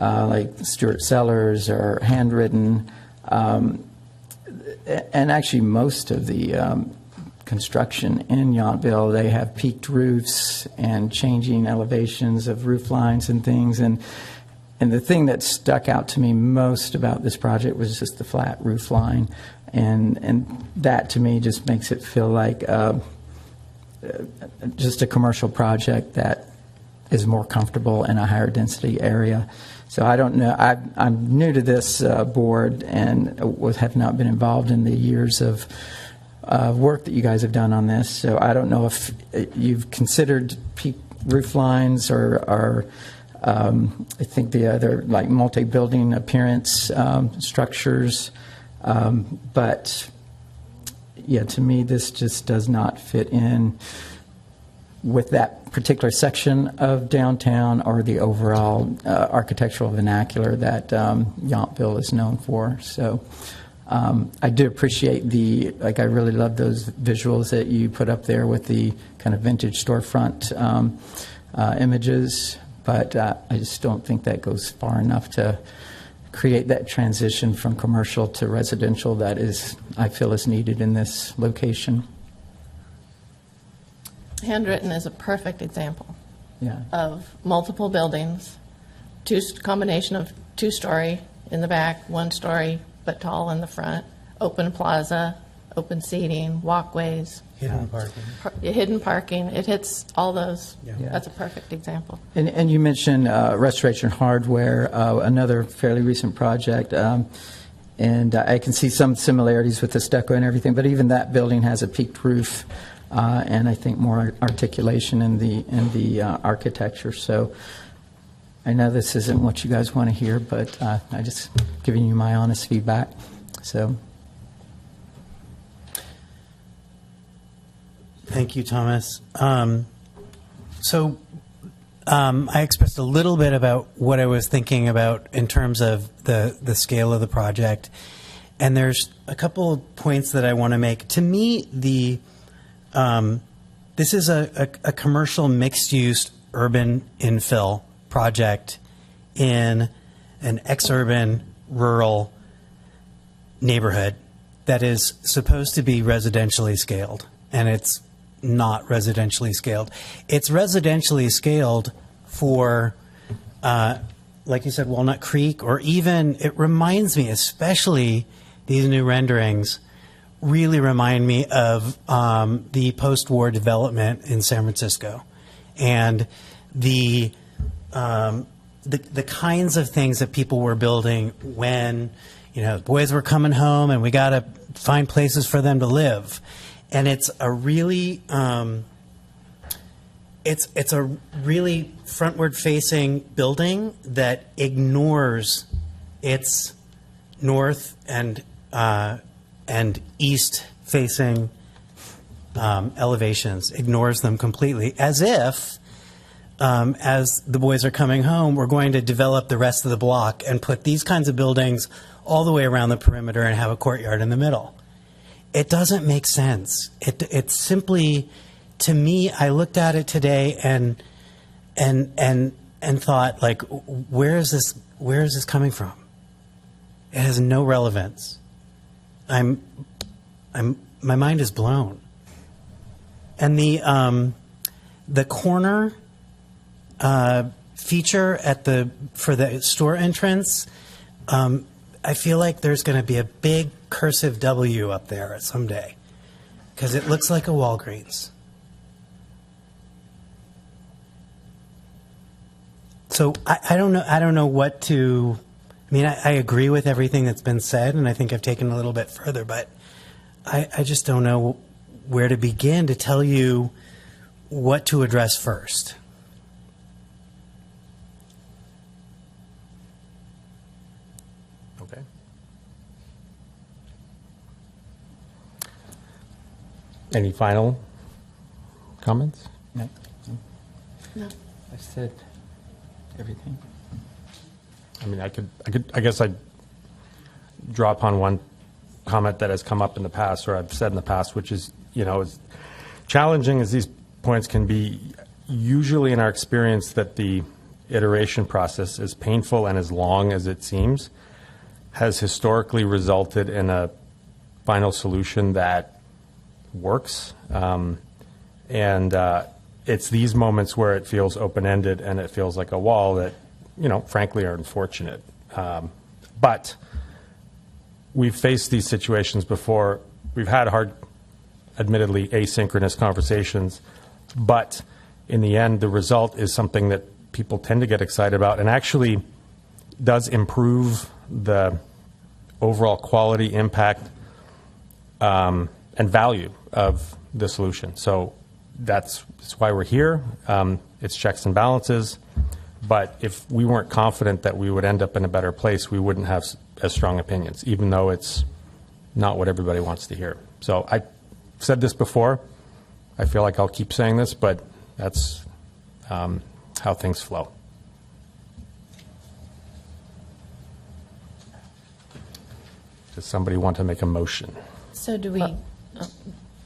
like Stuart Cellars or Handwritten, and actually most of the construction in Yountville, they have peaked roofs and changing elevations of roof lines and things. And the thing that stuck out to me most about this project was just the flat roof line. And that to me just makes it feel like just a commercial project that is more comfortable in a higher density area. So I don't know. I'm new to this board and have not been involved in the years of work that you guys have done on this. So I don't know if you've considered peak roof lines or I think the other like multi-building appearance structures. But yeah, to me, this just does not fit in with that particular section of downtown or the overall architectural vernacular that Yountville is known for. So I do appreciate I really love those visuals that you put up there with the kind of vintage storefront images, but I just don't think that goes far enough to create that transition from commercial to residential that I feel is needed in this location. Handwritten is a perfect example Yeah. of multiple buildings, combination of 2-story in the back, 1-story but tall in the front, open plaza, open seating, walkways, Hidden parking. hidden parking. It hits all those. Yeah. That's a perfect example. And you mentioned Restoration Hardware, another fairly recent project, and I can see some similarities with the stucco and everything, but even that building has a peaked roof, and I think more articulation in the architecture. So I know this isn't what you guys want to hear, but I just giving you my honest feedback. So. Thank you, Thomas. I expressed a little bit about what I was thinking about in terms of the scale of the project, and there's a couple of points that I want to make. To me, this is a commercial mixed-use urban infill project in an exurban rural neighborhood that is supposed to be residentially scaled, and it's not residentially scaled. It's residentially scaled for, like you said, Walnut Creek, or even, it reminds me, especially these new renderings, really remind me of the post-war development in San Francisco, and the kinds of things that people were building when, the boys were coming home and we got to find places for them to live. And it's a really, it's a really frontward-facing building that ignores its north and east-facing elevations, ignores them completely, as if, as the boys are coming home, we're going to develop the rest of the block and put these kinds of buildings all the way around the perimeter and have a courtyard in the middle. It doesn't make sense. It's simply, to me, I looked at it today and thought, like, where is this coming from? It has no relevance. My mind is blown. And the corner feature for the store entrance, I feel like there's going to be a big cursive W up there someday, because it looks like a Walgreens. So I don't know what to. I mean, I agree with everything that's been said, and I think I've taken a little bit further, but I just don't know where to begin to tell you what to address first. Okay. Any final comments? No. No. I've said everything. I mean, I guess I'd draw upon one comment that has come up in the past, or I've said in the past, which is, as challenging as these points can be, usually in our experience that the iteration process, as painful and as long as it seems, has historically resulted in a final solution that works. It's these moments where it feels open-ended and it feels like a wall that, frankly, are unfortunate. But we've faced these situations before. We've had hard, admittedly, asynchronous conversations. But in the end, the result is something that people tend to get excited about and actually does improve the overall quality, impact, and value of the solution. So that's why we're here. It's checks and balances. But if we weren't confident that we would end up in a better place, we wouldn't have as strong opinions, even though it's not what everybody wants to hear. So I said this before. I feel like I'll keep saying this, but that's how things flow. Does somebody want to make a motion? So do we?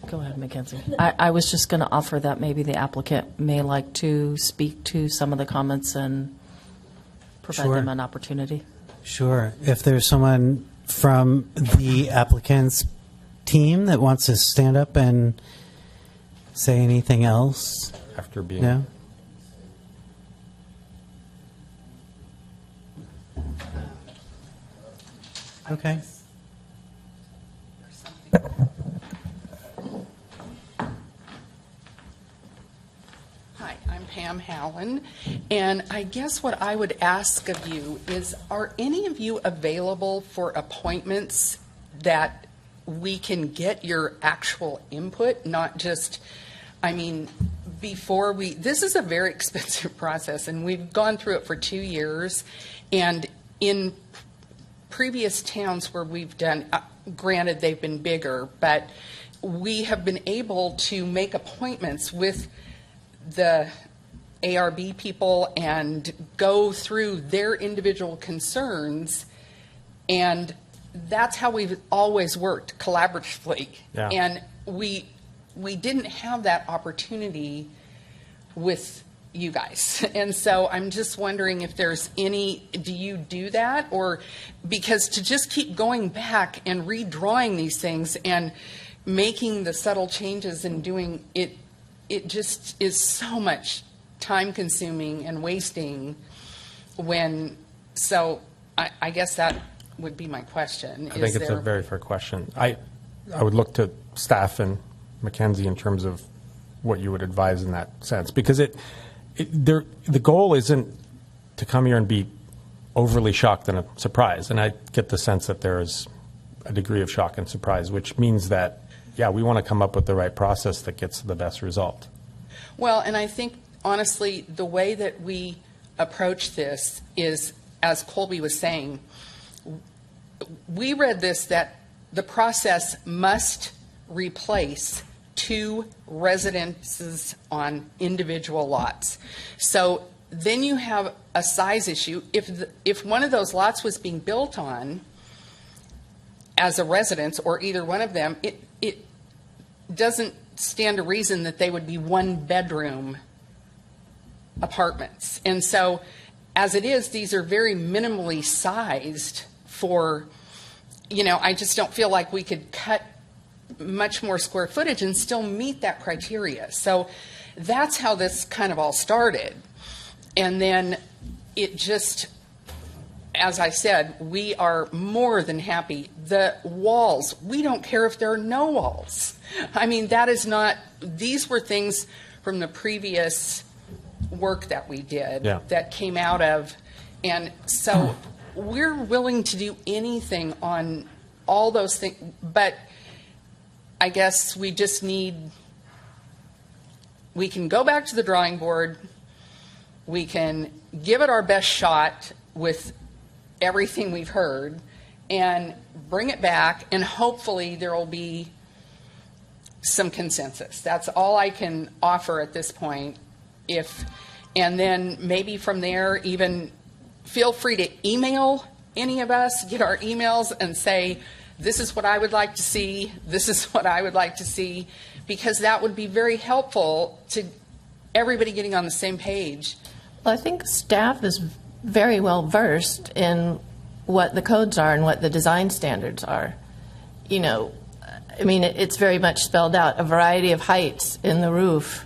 Go ahead, Mackenzie. I was just going to offer that maybe the applicant may like to speak to some of the comments and provide Sure. them an opportunity. Sure. If there's someone from the applicant's team that wants to stand up and say anything else. After being... No? Okay. Hi, I'm Pam Howland, and I guess what I would ask of you is, are any of you available for appointments that we can get your actual input, not just, before this is a very expensive process, and we've gone through it for 2 years, and in previous towns where we've done, granted they've been bigger, but we have been able to make appointments with the ARB people and go through their individual concerns, and that's how we've always worked, collaboratively. Yeah. And we didn't have that opportunity with you guys. And so I'm just wondering if there's any, do you do that? Or because to just keep going back and redrawing these things and making the subtle changes and doing it, it just is so much time consuming and wasting when, so I guess that would be my question. I think it's a very fair question. I would look to staff and Mackenzie in terms of what you would advise in that sense, because the goal isn't to come here and be overly shocked and surprised. And I get the sense that there is a degree of shock and surprise, which means that, yeah, we want to come up with the right process that gets the best result. Well, and I think, honestly, the way that we approach this is, as Colby was saying, we read this that the process must replace 2 residences on individual lots. So then you have a size issue. If one of those lots was being built on as a residence, or either one of them, it doesn't stand to reason that they would be 1-bedroom apartments. And so as it is, these are very minimally sized for, I just don't feel like we could cut much more square footage and still meet that criteria. So that's how this kind of all started. And then it just, as I said, we are more than happy. The walls, we don't care if there are no walls. I mean, that is not, these were things from the previous work that we did that came out of. And so we're willing to do anything on all those things, but I guess we just need, we can go back to the drawing board, we can give it our best shot with everything we've heard and bring it back, and hopefully there will be some consensus. That's all I can offer at this point. And then maybe from there, even feel free to email any of us, get our emails and say, this is what I would like to see, this is what I would like to see, because that would be very helpful to everybody getting on the same page. Well, I think staff is very well versed in what the codes are and what the design standards are. It's very much spelled out, a variety of heights in the roof.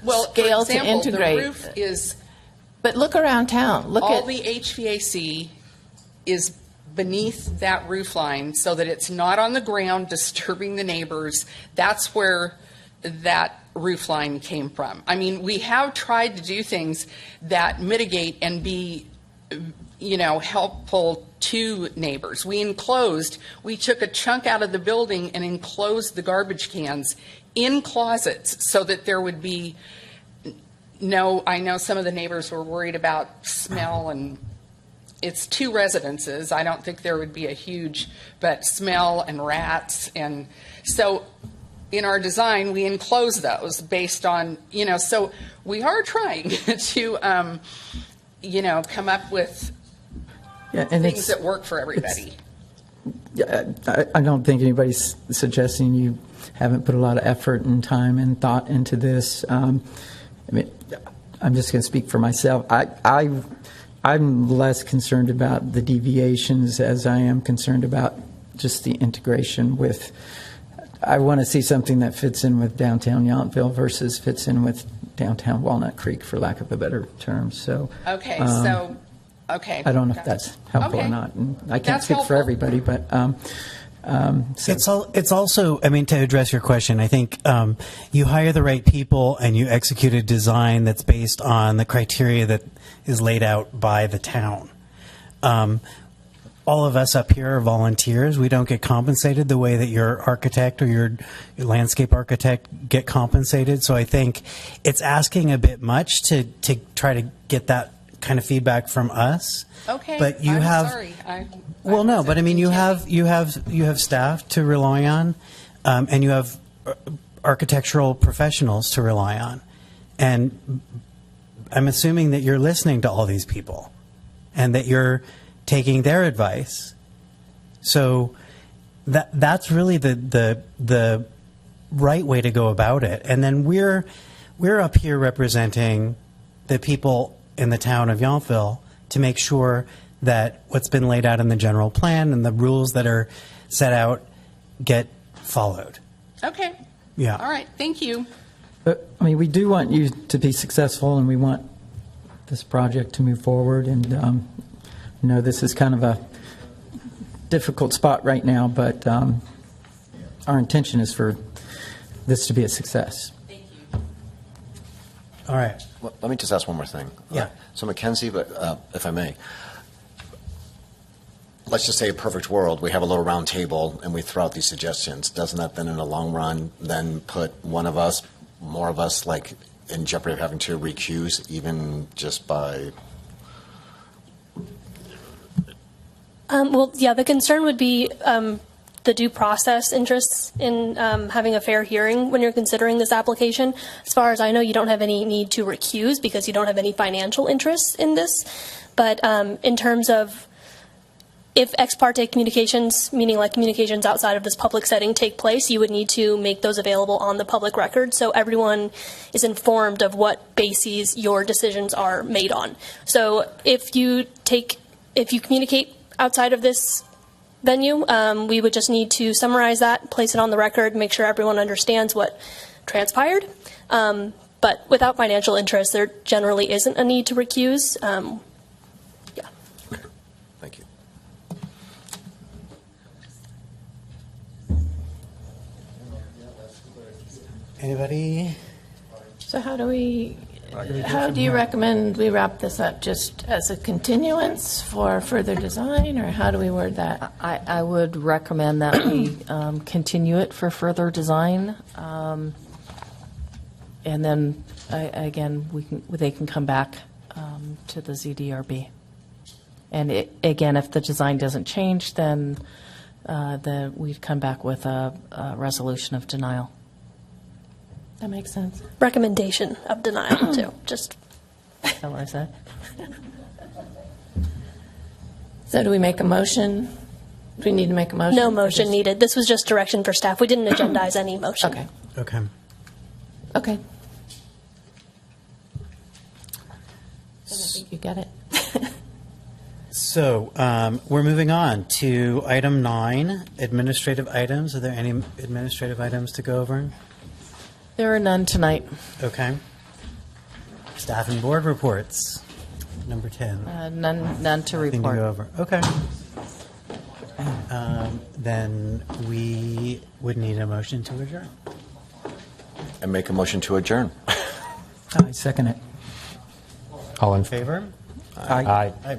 Well, scale for example, to integrate. The roof is. But look around town. All the HVAC is beneath that roof line so that it's not on the ground disturbing the neighbors. That's where that roof line came from. I mean, we have tried to do things that mitigate and be, helpful to neighbors. We took a chunk out of the building and enclosed the garbage cans in closets so that there would be I know some of the neighbors were worried about smell, and it's 2 residences. I don't think there would be a huge, but smell and rats. And so in our design, we enclose those based on, so we are trying to, come up with things that work for everybody. I don't think anybody's suggesting you haven't put a lot of effort and time and thought into this. I'm just going to speak for myself. I'm less concerned about the deviations as I am concerned about just the integration with. I want to see something that fits in with downtown Yountville versus fits in with downtown Walnut Creek, for lack of a better term. So okay, okay. I don't know if that's helpful or not. And I can't speak for everybody, but. It's also, to address your question, I think you hire the right people and you execute a design that's based on the criteria that is laid out by the town. All of us up here are volunteers. We don't get compensated the way that your architect or your landscape architect get compensated. So I think it's asking a bit much to try to get that kind of feedback from us. Okay, but you I'm have. Sorry. Well, no, but you have staff to rely on, and you have architectural professionals to rely on, and I'm assuming that you're listening to all these people, and that you're taking their advice. So that's really the right way to go about it. And then we're we're up here representing the people in the town of Yountville to make sure that what's been laid out in the general plan and the rules that are set out get followed. Okay. Yeah. All right, thank you. But, I mean, we do want you to be successful, and we want this project to move forward. And, this is kind of a difficult spot right now, but our intention is for this to be a success. All right. Well, let me just ask one more thing. Yeah. So Mackenzie, but if I may, let's just say a perfect world, we have a little round table and we throw out these suggestions. Doesn't that then in the long run then put one of us, more of us, like in jeopardy of having to recuse even just by... Well, yeah, the concern would be the due process interests in having a fair hearing when you're considering this application. As far as I know, you don't have any need to recuse because you don't have any financial interests in this. But in terms of if ex parte communications, meaning like communications outside of this public setting, take place, you would need to make those available on the public record so everyone is informed of what bases your decisions are made on. So if you communicate outside of this venue, we would just need to summarize that, place it on the record, make sure everyone understands what transpired. But without financial interest, there generally isn't a need to recuse. Thank you. Anybody? So how do you recommend we wrap this up? Just as a continuance for further design, or how do we word that? I would recommend that we continue it for further design. And then, they can come back to the ZDRB. And again, if the design doesn't change, then we'd come back with a resolution of denial. That makes sense. Recommendation of denial, too. Just. Is that what I said? So do we make a motion? Do we need to make a motion? No motion needed. This was just direction for staff. We didn't agendize any motion. Okay. Okay. Okay. I think you get it. So we're moving on to item 9, administrative items. Are there any administrative items to go over? There are none tonight. Okay. Staff and board reports, number 10. None to Nothing to report. go over. Okay. Then we would need a motion to adjourn. And make a motion to adjourn. I second it. All in Favor? Aye. Aye.